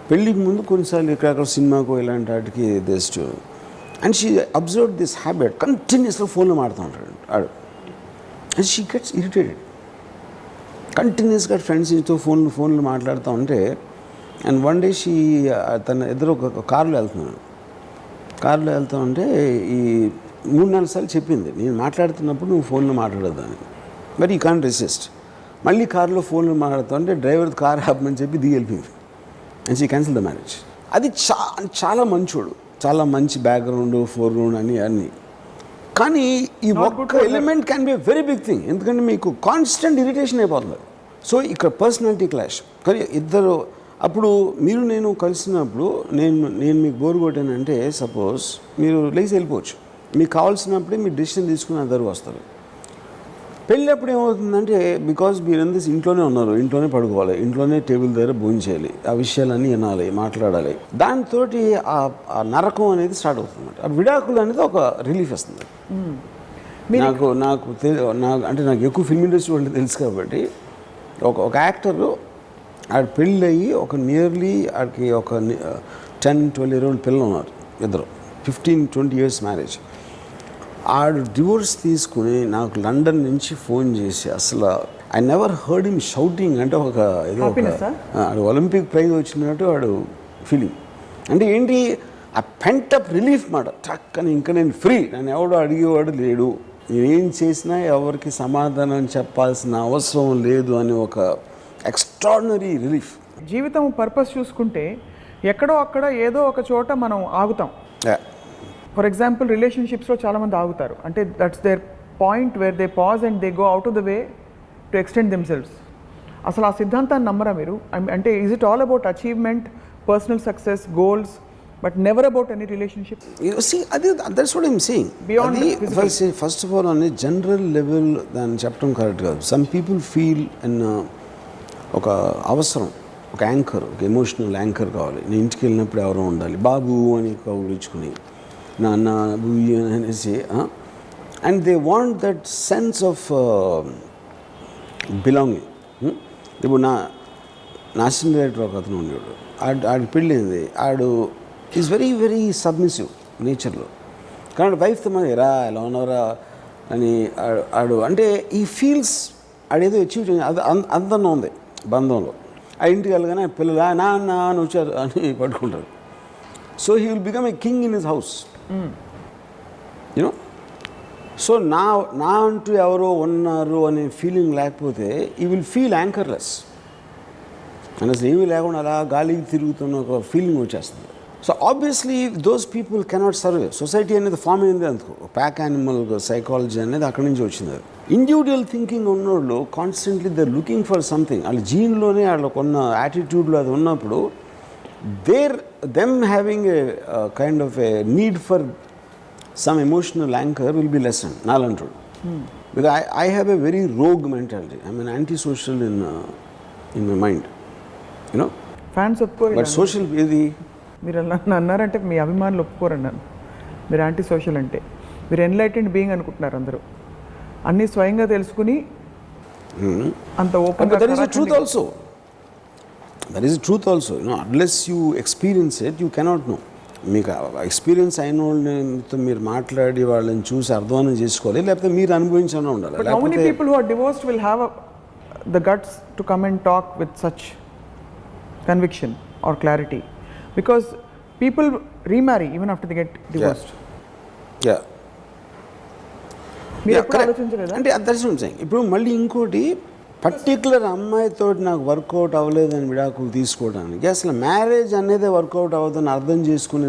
పెళ్ళికి ముందు కొన్నిసార్లు ఎక్కడెక్కడ సినిమాకు ఇలాంటి వాటికి just and she observe this habit, కంటిన్యూస్గా ఫోన్లో మాడుతూ ఉంటాడు ఆడు. అండ్ షీ గెట్స్ ఇరిటేటెడ్, కంటిన్యూస్గా ఫ్రెండ్స్తో ఫోన్లు మాట్లాడుతూ ఉంటే. అండ్ వన్ డే షీ తన ఇద్దరు ఒక కారులో వెళ్తూ ఉంటే ఈ 3-4 సార్లు చెప్పింది, నేను మాట్లాడుతున్నప్పుడు నువ్వు ఫోన్లో మాట్లాడొద్దు అని. మరి యూ కాంట్ రెసిస్ట్. మళ్ళీ కారులో ఫోన్లో మాట్లాడుతూ ఉంటే డ్రైవర్ కార్ ఆపమని చెప్పి దిగి వెళ్ళిపోయింది. And she cancel the marriage. అది చాలా మంచోడు, చాలా మంచి బ్యాక్గ్రౌండ్, ఫోర్గ్రౌండ్ అన్నీ. కానీ ఈ ఒక్క element can be very big thing. ఎందుకంటే మీకు కాన్స్టెంట్ ఇరిటేషన్ అయిపోతుంది. సో ఇక్కడ పర్సనాలిటీ క్లాష్. కానీ ఇద్దరు అప్పుడు మీరు నేను కలిసినప్పుడు నేను మీకు బోర్ కొట్టానంటే సపోజ్ మీరు లేచి వెళ్ళిపోవచ్చు. మీకు కావాల్సినప్పుడే మీరు డెసిషన్ తీసుకుని అందరూ వస్తారు. పెళ్ళప్పుడు ఏమవుతుందంటే బికాజ్ మీరందరూ ఇంట్లోనే ఉన్నారు, ఇంట్లోనే పడుకోవాలి, ఇంట్లోనే టేబుల్ దగ్గర భోజనం చేయాలి, ఆ విషయాలన్నీ వినాలి, మాట్లాడాలి. దాంతో ఆ నరకం అనేది స్టార్ట్ అవుతుంది. ఆ విడాకులు అనేది ఒక రిలీఫ్ వస్తుంది. నాకు ఎక్కువ ఫిల్మ్ ఇండస్ట్రీ వాళ్ళు తెలుసు కాబట్టి ఒక యాక్టర్ ఆడ పెళ్ళి అయ్యి ఒక నియర్లీ ఆడికి ఒక 10-12 year old పిల్లలు ఉన్నారు, ఇద్దరు 15-20 years మ్యారేజ్. ఆడు డివోర్స్ తీసుకుని నాకు లండన్ నుంచి ఫోన్ చేసి అసలు I never heard him shouting. అంటే ఆడు ఒలింపిక్ ప్రైజ్ వచ్చినట్టు ఆడు ఫీలింగ్. అంటే ఏంటి ఆ పెంటప్ రిలీఫ్ మాట. టక్కని ఇంకా నేను ఫ్రీ, నన్ను ఎవడో అడిగేవాడు లేడు, నేనేం చేసినా ఎవరికి సమాధానం చెప్పాల్సిన అవసరం లేదు అని ఒక ఎక్స్ట్రాడినరీ రిలీఫ్. జీవితం పర్పస్ చూసుకుంటే ఎక్కడో అక్కడ ఏదో ఒక చోట మనం ఆగుతాం. ఫర్ ఎగ్జాంపుల్ రిలేషన్షిప్స్లో చాలామంది ఆగుతారు. అంటే that's their point where they pause and they go out of the way to extend themselves. అసలు ఆ సిద్ధాంతాన్ని నమ్మరా మీరు? అంటే is it all about achievement, personal success, goals, but never about any relationship? That's what I'm saying. First of all అనే general level దాన్ని చెప్పడం correct కాదు. సమ్ పీపుల్ ఫీల్ అండ్ ఒక అవసరం, ఒక యాంకర్, ఒక ఎమోషనల్ యాంకర్ కావాలి. నేను ఇంటికి వెళ్ళినప్పుడు ఎవరో ఉండాలి, బాబు అని కౌగులించుకుని నాన్న బుయ్యి అనేసి. And they want that sense of belonging. ఇప్పుడు నాశనం డైరెక్టర్ ఒక అతను ఉండేవాడు, ఆడు పెళ్ళింది, ఆడు ఈజ్ వెరీ వెరీ సబ్మిసివ్ నేచర్లో. కానీ వైఫ్తో మన ఎలా ఉన్నారా అని ఆడు అంటే ఈ ఫీల్స్ ఆడేదో అచీవ్ చేయాలి, అది అందరం ఉంది బంధంలో. ఆ ఇంటికి వెళ్ళగానే పిల్లలు నాన్న అని వచ్చారు అని పట్టుకుంటారు. So he will become a king in his house, you know. So నా అంటూ ఎవరో ఉన్నారు అనే ఫీలింగ్ లేకపోతే ఈ విల్ ఫీల్ యాంకర్లెస్. అని అసలు ఏమీ లేకుండా అలా గాలికి తిరుగుతున్న ఒక ఫీలింగ్ వచ్చేస్తుంది. So obviously those people cannot survive. Society అనేది ఫామ్ అయింది అందుకు. ప్యాక్ యానిమల్ సైకాలజీ అనేది అక్కడి నుంచి వచ్చింది. ఇండివిజువల్ థింకింగ్ ఉన్నోళ్ళు constantly they looking for something. వాళ్ళ జీన్లోనే వాళ్ళకు ఉన్న యాటిట్యూడ్లో అది ఉన్నప్పుడు them having a kind of a need for some emotional anchor will be lessen నాలంటాడు. Because I have a very rogue mentality. I mean anti social in my mind, you know. Fans ఒప్పుకోరు. But social ఇది మీరు నన్ను అన్నారంటే మీ అభిమానులు ఒప్పుకోరన్నాను. మీరు anti social అంటే మీరు ఎన్లైటెండ్ బీయింగ్ అనుకుంటున్నారు అందరూ. అన్నీ స్వయంగా తెలుసుకుని అంత open. That is the truth also, you know. Unless you experience it you cannot know. మీకు ఎక్స్పీరియన్స్ అయిన వాళ్ళతో మీరు మాట్లాడి వాళ్ళని చూసి అర్థం చేసుకోవాలి, లేకపోతే మీరు అనుభవించడం ఉండాలి. But how many people who are divorced will have the guts to come and talk with such conviction or clarity? Because people remarry even after they get divorced. Yeah. మీరు ఎప్పుడు ఆలోచించలేదా? అంటే దర్శనం చేయండి. ఇప్పుడు మళ్ళీ ఇంకోటి పర్టికులర్ అమ్మాయితో నాకు వర్కౌట్ అవ్వలేదని విడాకులు తీసుకోవడానికి, అసలు మ్యారేజ్ అనేదే వర్కౌట్ అవ్వదని అర్థం చేసుకుని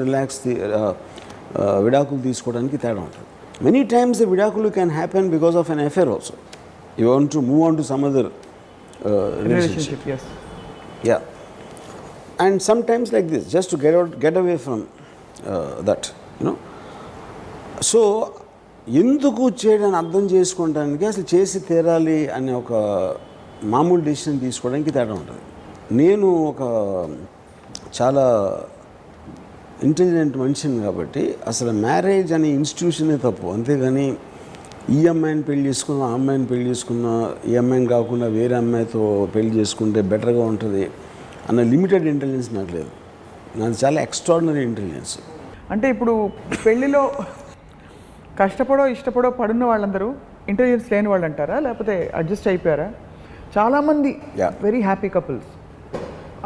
విడాకులు తీసుకోవడానికి తేడా ఉంటుంది. మెనీ టైమ్స్ ద విడాకులు can happen because of an affair also. You want to move on to some other relationship. Yeah. And sometimes like this, just to get away from that, you know. So ఎందుకు చేయడానికి అర్థం చేసుకోవడానికి, అసలు చేసి తీరాలి అనే ఒక మామూలు డెసిషన్ తీసుకోవడానికి తేడా ఉంటుంది. నేను ఒక చాలా ఇంటెలిజెంట్ మనిషిని కాబట్టి అసలు మ్యారేజ్ అనే ఇన్స్టిట్యూషనే తప్పు. అంతేగాని ఈ అమ్మాయిని పెళ్లి చేసుకున్నా, ఆ అమ్మాయిని పెళ్లి చేసుకున్నా, ఈ అమ్మాయిని కాకుండా వేరే అమ్మాయితో పెళ్లి చేసుకుంటే బెటర్గా ఉంటుంది అన్న లిమిటెడ్ ఇంటెలిజెన్స్ నాకు లేదు. నాది చాలా ఎక్స్ట్రాడినరీ ఇంటెలిజెన్స్. అంటే ఇప్పుడు పెళ్ళిలో కష్టపడో ఇష్టపడో పడున్న వాళ్ళందరూ ఇంటెలిజెన్స్ లేని వాళ్ళు అంటారా, లేకపోతే అడ్జస్ట్ అయిపోయారా? చాలామంది వెరీ హ్యాపీ కపుల్స్,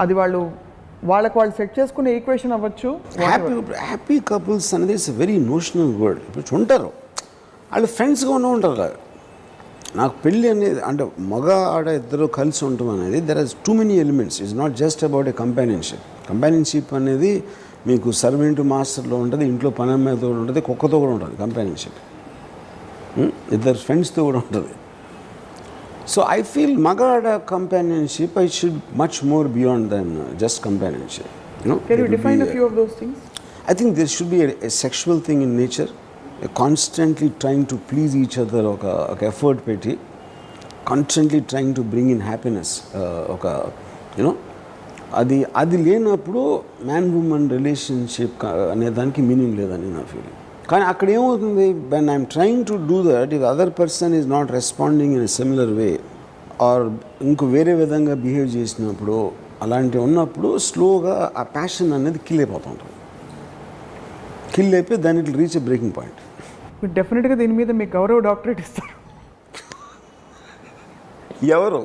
అది వాళ్ళకి వాళ్ళు సెట్ చేసుకునే ఈక్వేషన్ అవ్వచ్చు. హ్యాపీ కపుల్స్ అనేది ఇట్స్ వెరీ నోషనల్ వర్డ్. ఇప్పుడు ఉంటారు వాళ్ళు ఫ్రెండ్స్గా ఉంటారు కదా. నాకు పెళ్ళి అనేది అంటే మగ ఆడ ఇద్దరు కలిసి ఉండటం అనేది there are too many elements. It's not just about a companionship అనేది మీకు సర్వెంట్ మాస్టర్లో ఉంటుంది, ఇంట్లో పని అమ్మాయితో కూడా ఉంటుంది, కుక్కతో కూడా ఉంటుంది కంపానియన్షిప్, ఇద్దరు ఫ్రెండ్స్తో కూడా ఉంటుంది. సో ఐ ఫీల్ మగ ఆడ companionship I should much more beyond than just companionship. Can you define a few of those things? I think there should be a sexual thing in nature. Constantly trying to please each other, ఒక effort పెట్టి constantly trying to bring in happiness, ఒక you know అది లేనప్పుడు man women relationship అనే దానికి meaning లేదని నా feeling. కానీ అక్కడ ఏమవుతుంది, when I'm trying to do that, if other person is not responding in a similar way or ఇంకో వేరే విధంగా బిహేవ్ చేసినప్పుడు, అలాంటివి ఉన్నప్పుడు స్లోగా ఆ ప్యాషన్ అనేది కిల్ అయిపోతూ ఉంటుంది. కిల్ అయిపోయి దాన్ని it reach a breaking point. డెఫినెట్గా దీని మీద మీకు గౌరవ డాక్టరేట్ ఇస్తారు. ఎవరు?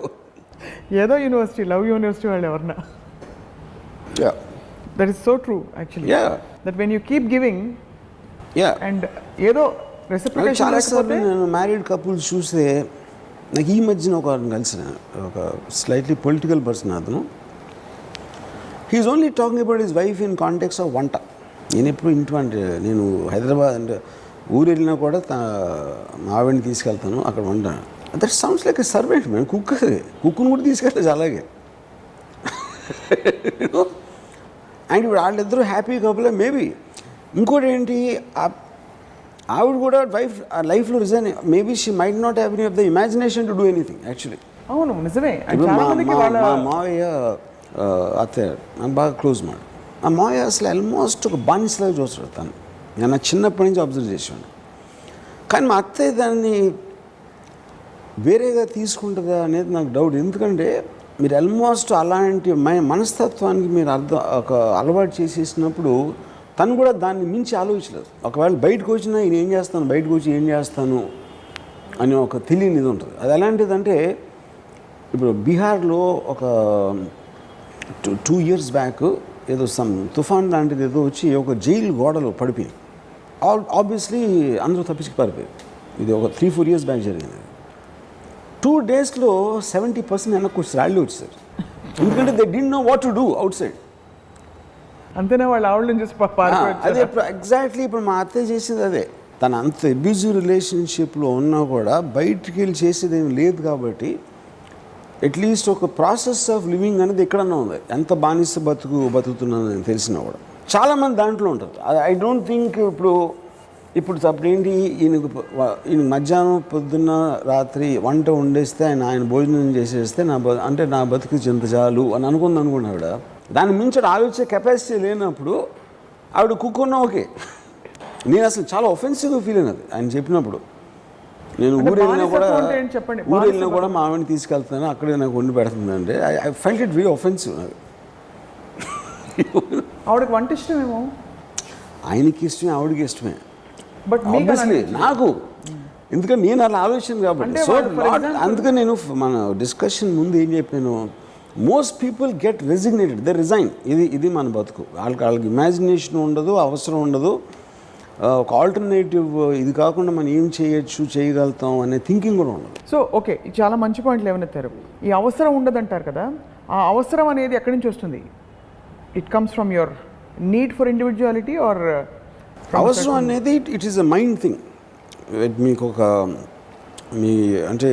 ఏదో యూనివర్సిటీ, లవ్ యూనివర్సిటీ వాళ్ళు ఎవరన్నా. That is so true actually. That when you keep giving and ఏదో రెసిప్రికేషన్. చాలాసార్లు నేను మ్యారీడ్ కపుల్స్ చూస్తే, నాకు ఈ మధ్యన ఒక కలిసిన ఒక స్లైట్లీ పొలిటికల్ పర్సన్, అతను he's only talking about his wife in context of వంట. నేను ఎప్పుడు ఇంటి నేను హైదరాబాద్ అంటే ఊరు వెళ్ళినా కూడా మా ఆవిడని తీసుకెళ్తాను, అక్కడ వంటాను. That sounds like a servant man. కుక్కును కూడా తీసుకెళ్ళచ్చు అలాగే. అండ్ ఇప్పుడు వాళ్ళిద్దరూ హ్యాపీ కపుల్ మేబీ. ఇంకోటి ఏంటి, ఆవిడ కూడా లైఫ్లో resign, maybe she might not have any of the imagination to do anything actually. అవును, నిజమే. మా మావయ్య అత్తయ్య నాకు బాగా క్లోజ్ మాట. ఆ మావయ్య అసలు ఆల్మోస్ట్ ఒక బానిసలాగా చూస్తాడు తను. నేను చిన్నప్పటి నుంచి అబ్జర్వ్ చేసాను. కానీ మా అత్తయ్య దాన్ని వేరేగా తీసుకుంటుందా అనేది నాకు డౌట్. ఎందుకంటే మీరు ఆల్మోస్ట్ అలాంటి మనస్తత్వానికి మీరు ఒక అలవాటు చేసేసినప్పుడు తను కూడా దాన్ని మించి ఆలోచించలేదు. ఒకవేళ బయటకు వచ్చినా నేను ఏం చేస్తాను, బయటకు వచ్చి ఏం చేస్తాను అని ఒక తెలియని ఇది ఉంటుంది. అది ఎలాంటిదంటే, ఇప్పుడు బీహార్లో ఒక 2 years బ్యాక్ ఏదో సమ్ తుఫాన్ లాంటిది ఏదో వచ్చి ఒక జైలు గోడలో పడిపోయింది. ఆబ్వియస్లీ అందరూ తప్పించి పారిపోయారు. ఇది ఒక 3-4 years బ్యాక్ జరిగింది. 2 daysలో 70% వెనక్కి వచ్చి రాళ్ళు వచ్చారు. ఎందుకంటే they didn't know what to do out side. అంతేనా, వాళ్ళు ఆవిడని చూసి అదే ఎగ్జాక్ట్లీ ఇప్పుడు మా అత్తయ్య చేసేది అదే. తను అంత అబ్యూజివ్ రిలేషన్షిప్లో ఉన్నా కూడా బయటికి వెళ్ళి చేసేది ఏమి లేదు. కాబట్టి అట్లీస్ట్ ఒక ప్రాసెస్ ఆఫ్ లివింగ్ అనేది ఎక్కడన్నా ఉంది. ఎంత బానిస బతుకుతున్నానని తెలిసినా కూడా చాలామంది దాంట్లో ఉంటారు. ఐ డోంట్ థింక్ ఇప్పుడు ఏంటి, ఈయన మధ్యాహ్నం పొద్దున్న రాత్రి వంట వండేస్తే ఆయన భోజనం చేసేస్తే నా బతుకు చింత చాలు అని అనుకున్నాడు ఆవిడ. దాన్ని మించి ఆలోచించే కెపాసిటీ లేనప్పుడు ఆవిడ కుక్కున్నా ఓకే. నేను అసలు చాలా ఒఫెన్సివ్గా ఫీల్ అయినది ఆయన చెప్పినప్పుడు. నేను ఊరు వెళ్ళినా కూడా మా ఆవిడని తీసుకెళ్తున్నాను, అక్కడే నాకు వండి పెడుతుంది అంటే I felt it very offensive. నాకు ఆవిడకి వంట ఇష్టమేమో, ఆయనకి ఇష్టమే, ఆవిడకి ఇష్టమే. బట్ ఆబ్వియస్లీ నాకు, ఎందుకంటే నేను అలా ఆలోచన కాబట్టి. సో అందుకని నేను మన డిస్కషన్ ముందు ఏం చెప్పాను, most people get resignated, they resign. ఇది మన బతుకు. వాళ్ళకి ఇమాజినేషన్ ఉండదు, అవసరం ఉండదు. ఒక ఆల్టర్నేటివ్ ఇది కాకుండా మనం ఏం చేయగలుగుతాం అనే థింకింగ్ కూడా ఉండదు. సో ఓకే, చాలా మంచి పాయింట్లు ఏమనెత్తారు. ఈ అవసరం ఉండదంటారు కదా, ఆ అవసరం అనేది ఎక్కడి నుంచి వస్తుంది? It comes from your need for individuality or? అవసరం అనేది it is a mind thing. మీకు ఒక అంటే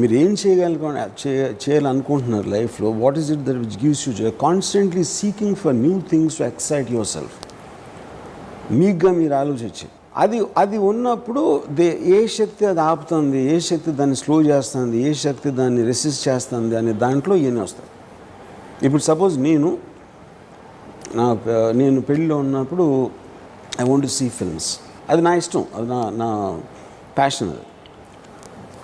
మీరు ఏం చేయాలనుకుంటున్నారు లైఫ్లో, what is it that which gives you joy? Constantly seeking for new things to excite your self. మీకుగా మీరు ఆలోచించి అది ఉన్నప్పుడు ఏ శక్తి అది ఆపుతుంది, ఏ శక్తి దాన్ని స్లో చేస్తుంది, ఏ శక్తి దాన్ని రెసిస్ట్ చేస్తుంది అనే దాంట్లో ఇవన్నీ వస్తాయి. ఇప్పుడు సపోజ్ నేను పెళ్ళిలో ఉన్నప్పుడు I want to see films. అది నా ఇష్టం, అది నా ప్యాషన్. అది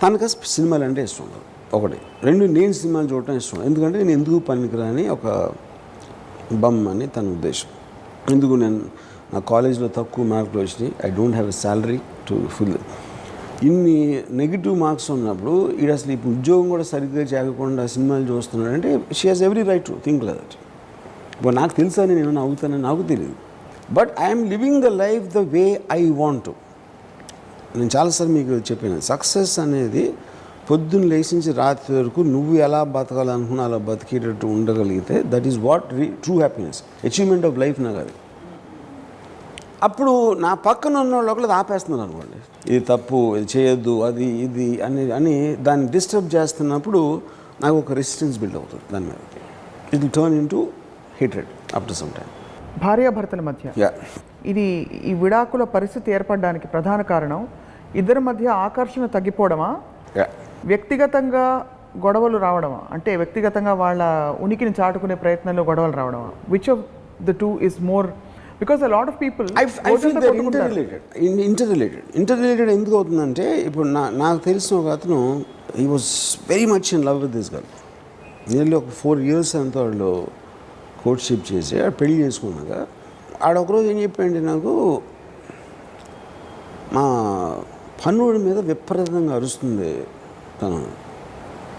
తనకు సినిమాలు అంటే ఇష్టం ఉండదు. ఒకటి. రెండు, నేను సినిమాలు చూడటం ఇష్టం. ఎందుకంటే నేను ఎందుకు పనికిరాని ఒక బమ్ అని తన ఉద్దేశం. ఎందుకు నా కాలేజ్లో తక్కువ మార్కులు వచ్చినాయి, I don't have a salary to full. ఇన్ని నెగిటివ్ మార్క్స్ ఉన్నప్పుడు అసలు ఇప్పుడు ఉద్యోగం కూడా సరిగ్గా చేయకుండా సినిమాలు చూస్తున్నాడు అంటే she has every right to think like that. ఇప్పుడు నాకు తెలుసని నేను అవుతానని నాకు తెలియదు, but I'm living the life the way I want to. నేను చాలాసార్లు మీకు చెప్పాను, సక్సెస్ అనేది పొద్దున్న లేచించి రాత్రి వరకు నువ్వు ఎలా బతకాలనుకున్నా అలా బతికేటట్టు ఉండగలిగితే that is what true happiness, achievement of life నాకు అది. అప్పుడు నా పక్కన ఉన్న వాళ్ళు ఒకళ్ళు ఆపేస్తున్నారు అనుకోండి, ఇది తప్పు, ఇది చేయొద్దు, అది ఇది అని దాన్ని డిస్టర్బ్ చేస్తున్నప్పుడు నాకు ఒక రెసిస్టెన్స్ బిల్డ్ అవుతుంది దాని మీద. It will turn in to hatred after some time. భార్యాభర్తల మధ్య ఈ విడాకుల పరిస్థితి ఏర్పడడానికి ప్రధాన కారణం ఇద్దరి మధ్య ఆకర్షణ తగ్గిపోవడమా, వ్యక్తిగతంగా గొడవలు రావడమా? అంటే వ్యక్తిగతంగా వాళ్ళ ఉనికిని చాటుకునే ప్రయత్నంలో గొడవలు రావడమా? Which of the two is more? Because a lot of people I feel they're interrelated. ఎందుకు అవుతుందంటే ఇప్పుడు నాకు తెలిసిన ఒక అతను, he was very much in love with this girl. Nearly ఒక 4 years అంతా వాళ్ళు కోర్ట్షిప్ చేసి పెళ్లి చేసుకున్నాక ఆడొకరోజు ఏం చెప్పండి నాకు, మా పనుడి మీద విపరీతంగా అరుస్తుంది తను.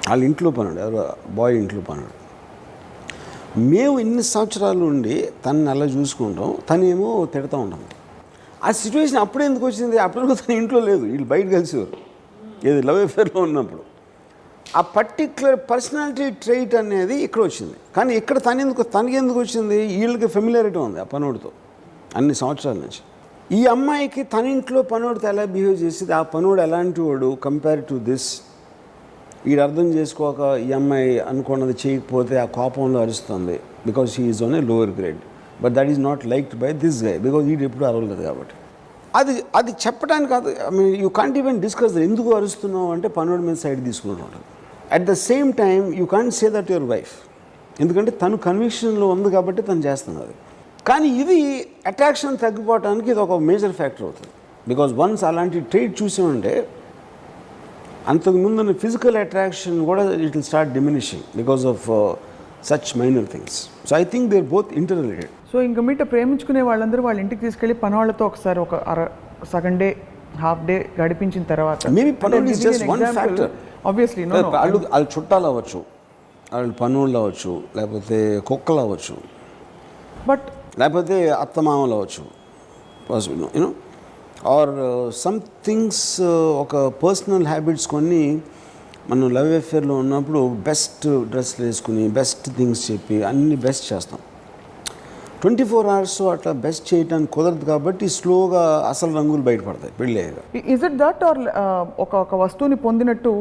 వాళ్ళ ఇంట్లో పనుడు, ఎవరు బాయ్ ఇంట్లో పనుడు. మేము ఇన్ని సంవత్సరాలు ఉండి తనని అలా చూసుకుంటాం, తనేమో తిడతా ఉంటాం. ఆ సిచ్యువేషన్ అప్పుడే ఎందుకు వచ్చింది? అప్పుడు తన ఇంట్లో లేదు, వీళ్ళు బయట కలిసేవారు ఏది లవ్ అఫేర్లో ఉన్నప్పుడు. ఆ పర్టిక్యులర్ పర్సనాలిటీ ట్రైట్ అనేది ఇక్కడ వచ్చింది. కానీ ఇక్కడ తనకెందుకు వచ్చింది? వీళ్ళకి ఫెమిలియారిటీ ఉంది ఆ పనోడితో అన్ని సంవత్సరాల నుంచి. ఈ అమ్మాయికి తన ఇంట్లో పనోడితో ఎలా బిహేవ్ చేసేది, ఆ పనోడు ఎలాంటి వాడు కంపేర్ టు దిస్, వీడు అర్థం చేసుకోక ఈ అమ్మాయి అనుకున్నది చేయకపోతే ఆ కోపంలో అరుస్తుంది. Because he is on a lower grade, but that is not liked by this guy, because వీడు ఎప్పుడు అరవలేదు కాబట్టి. అది చెప్పడానికి కాదు, I mean you can't even discuss ఎందుకు అరుస్తున్నావు అంటే పనోడి మీద సైడ్ తీసుకుంటాడు. At the same time you can't say that your wife, ఎందుకంటే తను కన్విక్షన్లో ఉంది కాబట్టి తను చేస్తుంది అది. కానీ ఇది అట్రాక్షన్ తగ్గిపోవడానికి ఇది ఒక మేజర్ ఫ్యాక్టర్ అవుతుంది. బికాజ్ వన్స్ అలాంటి ట్రేడ్ చూసామంటే అంతకుముందు ఫిజికల్ అట్రాక్షన్ కూడా it will start diminishing because of such minor things. So I think they are both interrelated. So ఇంక మీట ప్రేమించుకునే వాళ్ళందరూ వాళ్ళ ఇంటికి తీసుకెళ్ళి పనవాళ్ళతో ఒకసారి ఒక సగం డే, హాఫ్ డే గడిపించిన తర్వాత మేబీ పనోళ్ళు is just one factor. Obviously వాళ్ళు చుట్టాలు అవ్వచ్చు, వాళ్ళు పనోళ్ళు అవ్వచ్చు, లేకపోతే కుక్కలు అవ్వచ్చు, బట్ లేకపోతే అత్తమామలు అవ్వచ్చు, possible you know, or some things. ఒక పర్సనల్ హ్యాబిట్స్ కొన్ని మనం లవ్ అఫేర్లో ఉన్నప్పుడు బెస్ట్ డ్రెస్లు వేసుకుని బెస్ట్ థింగ్స్ చెప్పి అన్ని బెస్ట్ చేస్తాం. 24 hours అట్లా బెస్ట్ చేయడానికి కుదరదు కాబట్టి స్లోగా అసలు రంగులు బయటపడతాయి పెళ్ళి అయ్యాక. ఇస్ ఇట్ దట్ ఆర్ ఒక వస్తువుని పొందినట్టు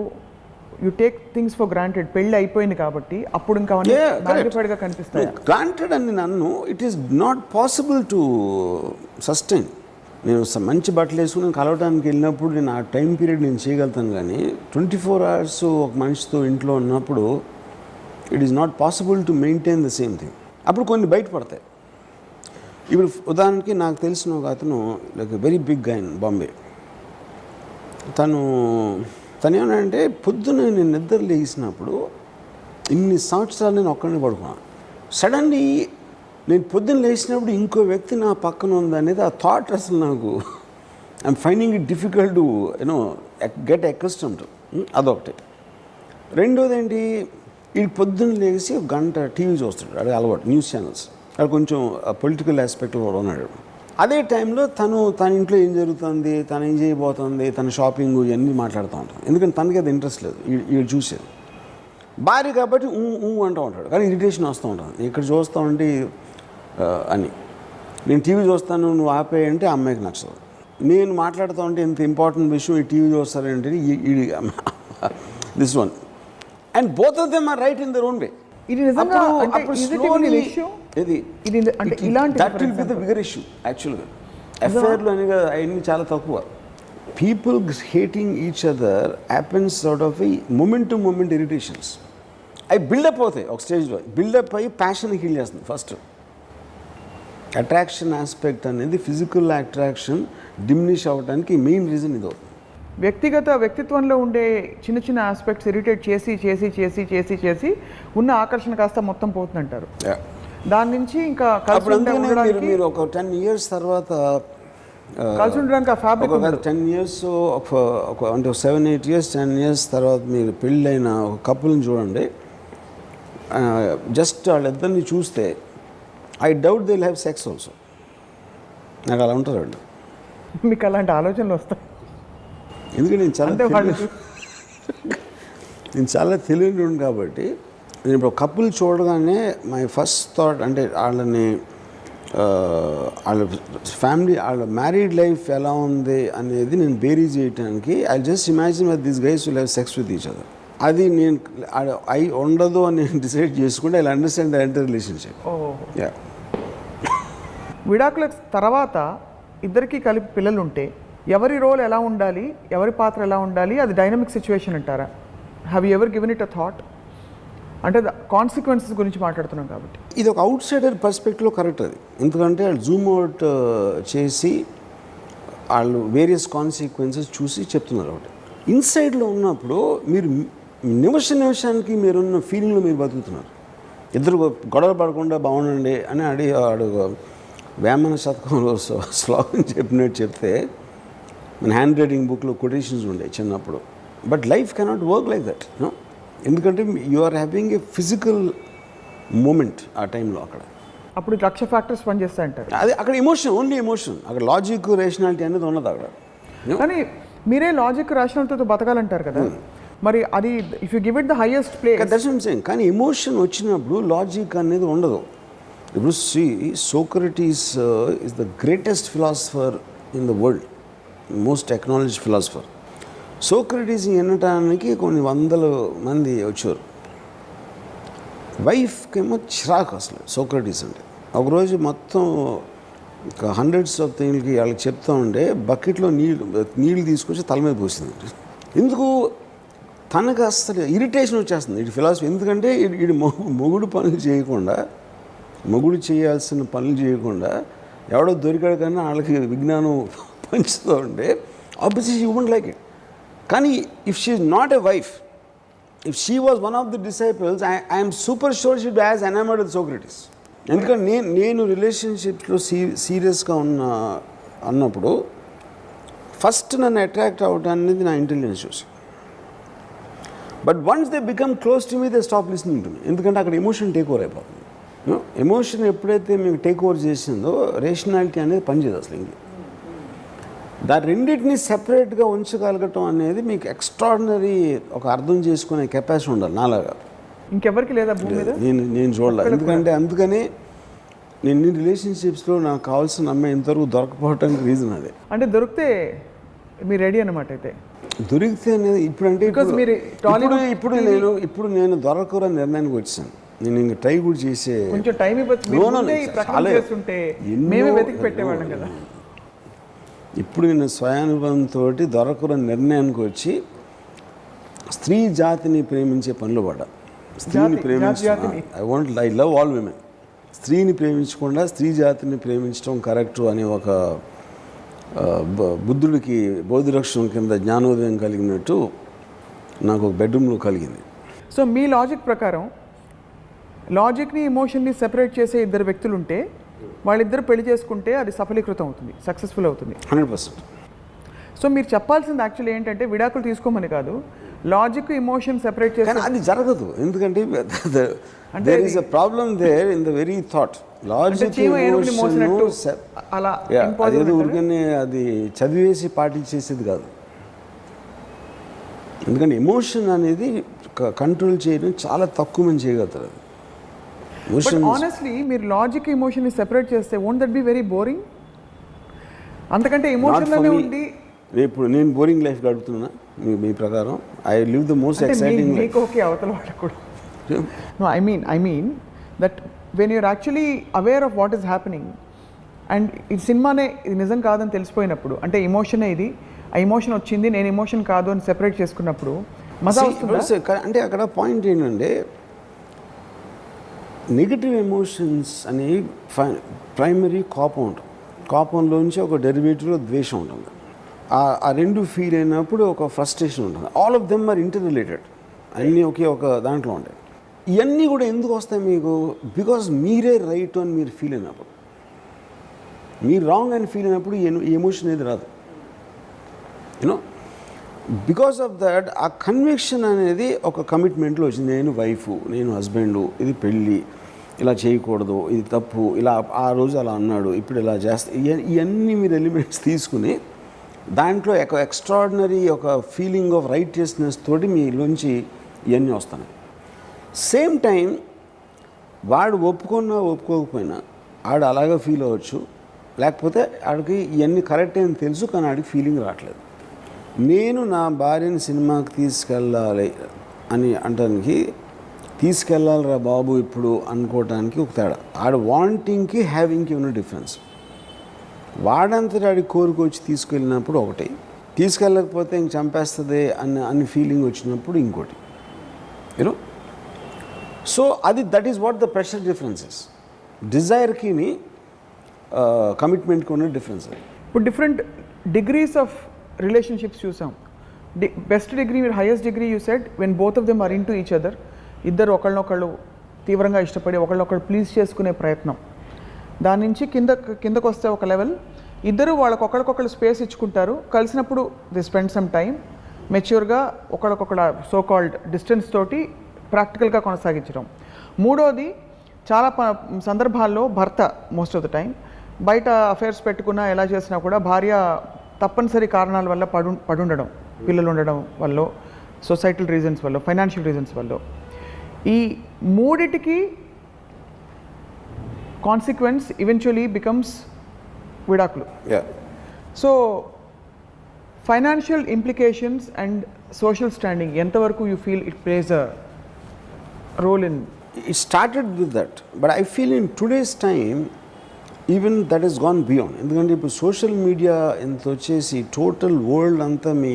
you take things for granted, పెళ్ళి అయిపోయింది కాబట్టి అప్పుడు ఇంకా మ్యాగ్నిఫైడ్గా కనిపిస్తాయి. గ్రాంటెడ్ అని నన్ను it is not possible to sustain. నేను మంచి బట్టలు వేసుకుని కలవడానికి వెళ్ళినప్పుడు నేను ఆ టైం పీరియడ్ నేను చేయగలుగుతాను, కానీ 24 hours ఒక మనిషితో ఇంట్లో ఉన్నప్పుడు it is not possible to maintain the same thing. అప్పుడు కొన్ని బయటపడతాయి. ఇప్పుడు ఉదాహరణకి నాకు తెలిసిన ఒక అతను like very big guy in Bombay. తను ఏమన్నాడంటే, పొద్దున్న నేను నిద్ర లేచినప్పుడు ఇన్ని సంవత్సరాలు నేను ఒక్కడిని పడుకున్నాను, సడన్లీ నేను పొద్దున్న లేచినప్పుడు ఇంకో వ్యక్తి నా పక్కన ఉందనేది ఆ థాట్ అసలు నాకు I'm finding it difficult to you know get accustomed to. అదొకటి. రెండోది ఏంటి, ఈ పొద్దున్న లేచి ఒక గంట టీవీ చూస్తాడు, అదే అలవాటు, న్యూస్ ఛానల్స్. అది కొంచెం పొలిటికల్ ఆస్పెక్ట్లో కూడా ఉన్నాడు. అదే టైంలో తన ఇంట్లో ఏం జరుగుతుంది, తను ఏం చేయబోతుంది, తన షాపింగ్ ఇవన్నీ మాట్లాడుతూ ఉంటాను. ఎందుకంటే తనకి అది ఇంట్రెస్ట్ లేదు, వీడు చూసేది. భార్య కాబట్టి అంటూ ఉంటాడు, కానీ ఇరిటేషన్ వస్తూ ఉంటుంది. ఇక్కడ చూస్తూ ఉంటే అని. నేను టీవీ చూస్తాను, నువ్వు ఆపేయంటే అమ్మాయికి నచ్చదు. నేను మాట్లాడుతూ ఉంటే ఇంత ఇంపార్టెంట్ విషయం ఈ టీవీ చూస్తారంటే this one. And both of them are right in their own way. ఇది నిజంగా బిగ్గర్ ఇష్యూ యాక్చువల్గా. అఫైర్లు అనేది అవన్నీ చాలా తక్కువ. People hating each other happens out of moment to moment irritations. అవి బిల్డప్ అవుతాయి ఒక స్టేజ్లో. బిల్డప్ అయ్యి ప్యాషన్ హీల్ చేస్తుంది. ఫస్ట్ అట్రాక్షన్ ఆస్పెక్ట్ అనేది, ఫిజికల్ అట్రాక్షన్ డిమినిష్ అవ్వడానికి మెయిన్ రీజన్ ఇది అవుతుంది. వ్యక్తిత్వంలో ఉండే చిన్న చిన్న ఆస్పెక్ట్స్ ఇరిటేట్ చేసి చేసి చేసి చేసి చేసి ఉన్న ఆకర్షణ కాస్త మొత్తం పోతుందంటారు. దాని నుంచి ఇంకా మీరు ఒక 10 years తర్వాత కలిసి ఉండడానికి ఆ ఫ్యాబ్రిక్ 10 years అంటే 7-8 years 10 years తర్వాత మీరు పెళ్ళైన ఒక కపుల్ని చూడండి. జస్ట్ వాళ్ళిద్దరిని చూస్తే I doubt they will have sex also. నాకు అలా ఉంటారు వాళ్ళు. మీకు అలాంటి ఆలోచనలు వస్తాయి? ఎందుకంటే నేను చాలా తెలియని కాబట్టి నేను ఇప్పుడు కపుల్ చూడగానే మై ఫస్ట్ థాట్ అంటే వాళ్ళ ఫ్యామిలీ, వాళ్ళ మ్యారీడ్ లైఫ్ ఎలా ఉంది అనేది నేను బేరీ చేయడానికి I just imagine that this guys will have sex with each other. అది నేను ఉండదు అని నేను డిసైడ్ చేసుకుంటే I understand the entire relationship. విడాకుల తర్వాత ఇద్దరికి కలిపి పిల్లలు ఉంటే ఎవరి రోల్ ఎలా ఉండాలి, ఎవరి పాత్ర ఎలా ఉండాలి, అది డైనమిక్ సిచ్యువేషన్ అంటారా? Have you ever given it a thought? అంటే కాన్సిక్వెన్సెస్ గురించి మాట్లాడుతున్నాం కాబట్టి ఇది ఒక అవుట్ సైడర్ పర్స్పెక్టివ్లో కరెక్ట్ అది. ఎందుకంటే వాళ్ళు జూమ్ అవుట్ చేసి వాళ్ళు వేరియస్ కాన్సిక్వెన్సెస్ చూసి చెప్తున్నారు. ఒకటి ఇన్సైడ్లో ఉన్నప్పుడు మీరు నిమిషానికి మీరున్న ఫీలింగ్లో మీరు బతుకుతున్నారు. ఇద్దరు గొడవ పడకుండా బాగుండండి అని వాడు వేమన శతకంలో శ్లోకం చెప్పినట్టు చెప్తే మన హ్యాండ్ రైటింగ్ బుక్లో కొటేషన్స్ ఉండే చిన్నప్పుడు. But life cannot work like that. ఎందుకంటే you are having a physical moment ఆ టైంలో. అప్పుడు లక్ష ఫ్యాక్టర్స్ పనిచేస్తాయి అంటారు. అది అక్కడ ఎమోషన్, ఓన్లీ ఎమోషన్. అక్కడ లాజిక్ రేషనాలిటీ అనేది ఉన్నది అక్కడ. కానీ మీరే లాజిక్ రేషనాలిటీతో బతకాలంటారు కదా, మరి అది if you give it the highest place దర్శనం సేయింగ్. కానీ ఎమోషన్ వచ్చినప్పుడు లాజిక్ అనేది ఉండదు. ఇప్పుడు Socrates is the greatest philosopher in the world, most acknowledged philosopher. సోక్రటీస్ని వినటానికి కొన్ని 100 మంది వచ్చారు. వైఫ్కి ఏమో చిరాకు అసలు సోక్రటీస్ అంటే. ఒకరోజు మొత్తం హండ్రెడ్స్ ఆఫ్ థింగ్లకి వాళ్ళకి చెప్తా ఉంటే బకెట్లో నీళ్ళు తీసుకొచ్చి తల మీద పోసింది. ఎందుకు? తనకు అసలు ఇరిటేషన్ వచ్చేస్తుంది ఈ ఫిలాసఫీ. ఎందుకంటే వీడు మొగుడు పనులు చేయకుండా, మొగుడు చేయాల్సిన పనులు చేయకుండా ఎవడో దొరికాడు కానీ వాళ్ళకి విజ్ఞానం పంచుతూ ఉంటే obviously she wouldn't like it. కానీ if she is not a wife, if she was one of the disciples, I'm super sure she would has enamoured with Socrates. ఎందుకంటే నేను రిలేషన్షిప్స్లో సీరియస్గా అన్నప్పుడు ఫస్ట్ నన్ను అట్రాక్ట్ అవ్వడానికి నా ఇంటెలిజెన్స్ చూసి. But once they become close to me they stop listening to me. ఎందుకంటే అక్కడ ఎమోషన్ టేక్ ఓవర్ అయిపోతుంది. ఎమోషన్ ఎప్పుడైతే మీకు టేక్ ఓవర్ చేసిందో రేషనాలిటీ అనేది పనిచేయదు అసలు. ఇంక దాని రెండింటిని సెపరేట్గా ఉంచగలగటం అనేది మీకు ఎక్స్ట్రాడినరీ ఒక అర్థం చేసుకునే కెపాసిటీ ఉండాలి. నాలాగా ఇంకెవరికి లేదా భూమి మీద నేను చూడలేదు. ఎందుకంటే అందుకనే నేను రిలేషన్షిప్స్లో నాకు కావాల్సిన అమ్మాయి ఇంతవరకు దొరకపోవటానికి రీజన్ అదే. అంటే దొరికితే మీరు రెడీ అన్నమాట. అయితే దొరికితే అనేది ఇప్పుడంటే ఇప్పుడు నేను దొరకరని నిర్ణయానికి వచ్చాను. నేను ఇంక ట్రై కూడా చేసే కొంచెం టైం పెట్టేవాళ్ళం కదా. ఇప్పుడు నేను స్వయానుభవంతో దొరకరని నిర్ణయానికి వచ్చి స్త్రీ జాతిని ప్రేమించే పనులు పడ్డా. స్త్రీని ఐ లవ్ ఆల్ విమెన్. స్త్రీని ప్రేమించకుండా స్త్రీ జాతిని ప్రేమించడం కరెక్టు అని ఒక బుద్ధుడికి బౌద్ధరక్షణం కింద జ్ఞానోదయం కలిగినట్టు నాకు ఒక బెడ్రూమ్లో కలిగింది. సో మీ లాజిక్ ప్రకారం లాజిక్ని ఎమోషన్ని సెపరేట్ చేసే ఇద్దరు వ్యక్తులు ఉంటే వాళ్ళిద్దరు పెళ్లి చేసుకుంటే అది సఫలీకృతం అవుతుంది, సక్సెస్ఫుల్ అవుతుంది 100%. సో మీరు చెప్పాల్సింది యాక్చువల్లీ ఏంటంటే విడాకులు తీసుకోమని కాదు, లాజిక్ ఎమోషన్ సెపరేట్ చేసి. అది జరగదు. ఎందుకంటే there is a problem there in the very thought. Logic చీమ ఏనుగుని మోసినట్టు అలా అదేదో ఊరికనే అది చదివేసి పాటించేసేది కాదు. ఎందుకంటే ఎమోషన్ అనేది కంట్రోల్ చేయడం చాలా తక్కువ మంది చేయగలుగుతారు. బట్ ఆనెస్ట్లీ మీరు లాజిక్ ఎమోషన్ ని సెపరేట్ చేస్తే won't that be very boring? అంతకంటే ఎమోషన్లోనే ఉండి ఇప్పుడు నేను బోరింగ్ లైఫ్ గడుపుతున్నా మీ ప్రకారం. I live the most exciting life. Okay, అవతల వాళ్ళకు కూడా. No, I mean that when you're actually aware of what is happening and ఇది సినిమానే ఇది నిజం కాదని తెలిసిపోయినప్పుడు, అంటే ఎమోషనే ఇది, ఆ ఎమోషన్ వచ్చింది నేను ఎమోషన్ కాదు అని సెపరేట్ చేసుకున్నప్పుడు మజా వస్తుందా? అంటే అక్కడ పాయింట్ ఏంటంటే నెగిటివ్ ఎమోషన్స్ అనేవి ప్రైమరీ కోపంలోంచి ఒక డెరివేటివ్లో ద్వేషం ఉంటుంది. ఆ రెండు ఫీల్ అయినప్పుడు ఒక ఫ్రస్ట్రేషన్ ఉంటుంది. All of them are inter related, అన్నీ ఒకే ఒక దాంట్లో ఉంటాయి. ఇవన్నీ కూడా ఎందుకు వస్తాయి మీకు? బికాజ్ మీరే రైట్ అని మీరు ఫీల్ అయినప్పుడు, మీరు రాంగ్ అని ఫీల్ అయినప్పుడు ఎమోషన్ అనేది రాదు. యూనో, బికాస్ ఆఫ్ దట్ ఆ కన్విక్షన్ అనేది ఒక కమిట్మెంట్లో వచ్చింది. నేను వైఫు, నేను హస్బెండు, ఇది పెళ్ళి, ఇలా చేయకూడదు, ఇది తప్పు, ఇలా ఆ రోజు అలా అన్నాడు, ఇప్పుడు ఇలా చేస్తా, ఇవన్నీ మీరు ఎలిమెంట్స్ తీసుకుని దాంట్లో ఒక ఎక్స్ట్రాడినరీ ఒక ఫీలింగ్ ఆఫ్ రైటియస్నెస్ తోటి మీలోంచి ఇవన్నీ వస్తున్నాయి. సేమ్ టైం వాడు ఒప్పుకున్నా ఒప్పుకోకపోయినా ఆడు అలాగే ఫీల్ అవ్వచ్చు, లేకపోతే ఆడికి ఇవన్నీ కరెక్ట్ అని తెలుసు కానీ ఆడికి ఫీలింగ్ రావట్లేదు. నేను నా భార్యని సినిమాకి తీసుకెళ్ళాలి అని అంటానికి, తీసుకెళ్ళాలిరా బాబు ఇప్పుడు అనుకోవటానికి ఒక తేడా. ఆడ వాంటింగ్కి హ్యావింగ్కి ఉన్న డిఫరెన్స్. వాడంతటి ఆడి కోరికొచ్చి తీసుకెళ్ళినప్పుడు ఒకటి, తీసుకెళ్ళకపోతే ఇంక చంపేస్తుంది అన్ని ఫీలింగ్ వచ్చినప్పుడు ఇంకోటి. యూనో, సో అది that is what the pressure differences. డిజైర్కి కమిట్మెంట్కి ఉన్న డిఫరెన్స్. ఇప్పుడు డిఫరెంట్ డిగ్రీస్ ఆఫ్ రిలేషన్షిప్స్ చూసాం. Best degree, highest degree you said when both of them are into each other. ఇద్దరు ఒకళ్ళనొకళ్ళు తీవ్రంగా ఇష్టపడి ఒకళ్ళనొకళ్ళు ప్లీజ్ చేసుకునే ప్రయత్నం. దాని నుంచి కిందకు వస్తే ఒక లెవెల్, ఇద్దరు ఒకళ్ళకొకళ్ళు స్పేస్ ఇచ్చుకుంటారు, కలిసినప్పుడు ది స్పెండ్ సమ్ టైం మెచ్యూర్గా ఒకళ్ళకొకళ్ళ సో కాల్డ్ డిస్టెన్స్ తోటి ప్రాక్టికల్గా కొనసాగించడం. మూడోది, చాలా సందర్భాల్లో భర్త మోస్ట్ ఆఫ్ ద టైం బయట అఫైర్స్ పెట్టుకున్నా ఎలా చేసినా కూడా భార్య తప్పనిసరి కారణాల వల్ల పడుండడం, పిల్లలు ఉండడం వల్ల, సొసైటల్ రీజన్స్ వల్ల, ఫైనాన్షియల్ రీజన్స్ వల్ల, ఈ మూడిటికి కాన్సిక్వెన్స్ ఈవెన్చువలీ బికమ్స్ విడాకులు. So financial implications and social standing ఎంతవరకు you feel it plays a role in? It started with that, but I feel in today's time even that has gone beyond. ఎందుకంటే ఇప్పుడు social media ఎంత వచ్చేసి total world అంతా మీ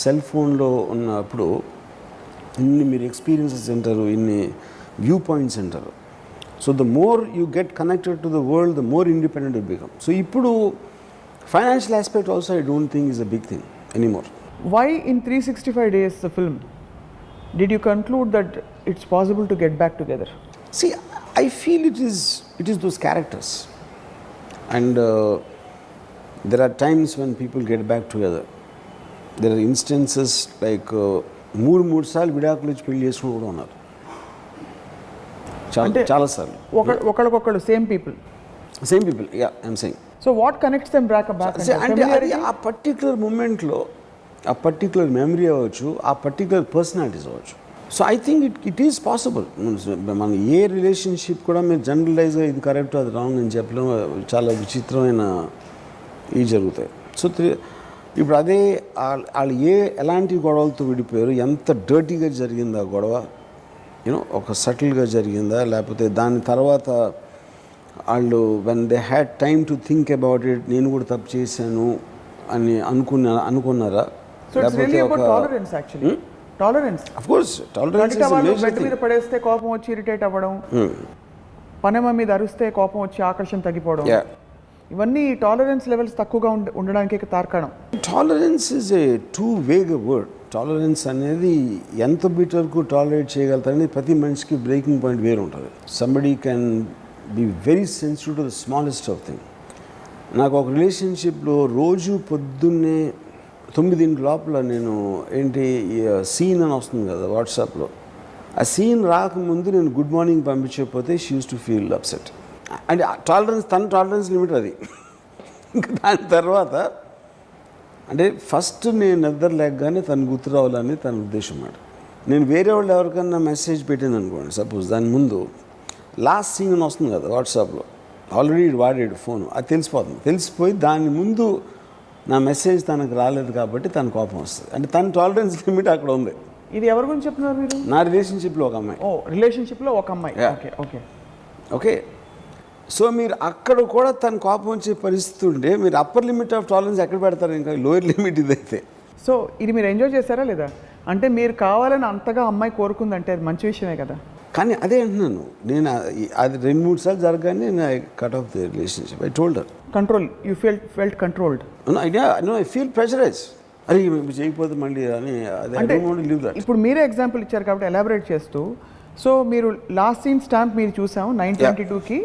cell ఫోన్లో ఉన్నప్పుడు ఇన్ని మీరు ఎక్స్పీరియన్సెస్ వింటారు, ఇన్ని వ్యూ పాయింట్స్ వింటారు. So the more you get connected to the world, the more independent you become. So ఇప్పుడు financial aspect also I don't think is a big thing anymore. Why in 365 days the film did you conclude that it's possible to get back together? See, I feel it is those characters, and there are times when people get back together. There are instances like మూడు సార్లు విడాకులు ఇచ్చి పెళ్లి చేసుకుని కూడా ఉన్నారు చాలా సార్లు. ఒకళ్ళకొకళ్ళు same people, yeah I'm saying. So what connects them back? అంటే అది ఆ పర్టికులర్ మూమెంట్లో ఆ పర్టికులర్ మెమరీ అవ్వచ్చు, ఆ పర్టికులర్ పర్సనాలిటీస్ అవ్వచ్చు. So I think it is possible. మన ఏ రిలేషన్షిప్ కూడా మీరు జనరలైజ్గా ఇది కరెక్ట్ అది రాంగ్ అని చెప్పడం చాలా విచిత్రమైన ఇవి జరుగుతాయి. సో ఇప్పుడు అదే వాళ్ళు ఎలాంటి గొడవలతో విడిపోయారు, ఎంత డర్టీగా జరిగిందా గొడవ, యూనో ఒక సటిల్గా జరిగిందా, లేకపోతే దాని తర్వాత వాళ్ళు when they had time to think about it, నేను కూడా తప్పు చేశాను అని అనుకున్నారా? టాలరెన్స్ ఆఫ్ కోర్స్, టాలరెన్స్ మీద పడేస్తే కోపం వచ్చి ఇరిటేట్ అవ్వడం, పనేమ మీద అరిస్తే కోపం వచ్చి ఆకర్షణ తగ్గిపోవడం, ఇవన్నీ టాలరెన్స్ లెవెల్స్ తక్కువగా ఉండడానికి తార్కాణం. Tolerance is a too vague word. Tolerance అనేది ఎంత బిటర్కు టాలరేట్ చేయగలుగుతారని ప్రతి మనిషికి బ్రేకింగ్ పాయింట్ వేరు ఉంటుంది. Somebody can be very sensitive to the smallest of thing. నాకు ఒక రిలేషన్షిప్లో రోజు పొద్దున్నే 9 లోపల నేను సీన్ అని వస్తుంది కదా వాట్సాప్లో, ఆ సీన్ రాకముందు నేను గుడ్ మార్నింగ్ పంపించకపోతే she used to feel upset. అంటే తన టాలరెన్స్ లిమిట్ అది. ఇంకా దాని తర్వాత అంటే ఫస్ట్ నేను నిద్ర లేకగానే తను గుర్తు రావాలని తన ఉద్దేశం మాట. నేను వేరే వాళ్ళు ఎవరికన్నా మెసేజ్ పెట్టాను అనుకోండి, సపోజ్ దాని ముందు లాస్ట్ సీన్ అని వస్తుంది కదా వాట్సాప్లో, ఆల్రెడీ వాడాడు ఫోన్, అది తెలిసిపోయి దాని ముందు నా మెసేజ్ తనకు రాలేదు కాబట్టి తన కోపం వస్తుంది. అంటే తన టాలరెన్స్ లిమిట్ అక్కడ ఉంది. ఇది ఎవరి గురించి చెప్తున్నారు మీరు? నా రిలేషన్షిప్లో ఒక అమ్మాయి. రిలేషన్షిప్లో ఒక అమ్మాయి. Okay okay okay. సో మీరు అక్కడ కూడా తన కోపం వచ్చే పరిస్థితి ఉంటే మీరు అప్పర్ లిమిట్ ఆఫ్ టాలరెన్స్ ఎక్కడ పెడతారు? ఇంకా లోయర్ లిమిట్ ఇదైతే. సో ఇది మీరు ఎంజాయ్ చేశారా లేదా? అంటే మీరు కావాలని అంతగా అమ్మాయి కోరుకుందంటే అది మంచి విషయమే కదా. కానీ అదే అంటున్నాను నేను, అది 2-3 సార్లు జరగానే నేను I cut off the relationship. I told her. Control, you felt controlled. I feel pressurise. అరే చేయకపోతే మళ్ళీ అని. అంటే ఇప్పుడు మీరే ఎగ్జాంపుల్ ఇచ్చారు కాబట్టి ఎలాబరేట్ చేస్తూ, సో మీరు లాస్ట్ సీన్ స్టాంప్ మీరు చూసాము 9/22కి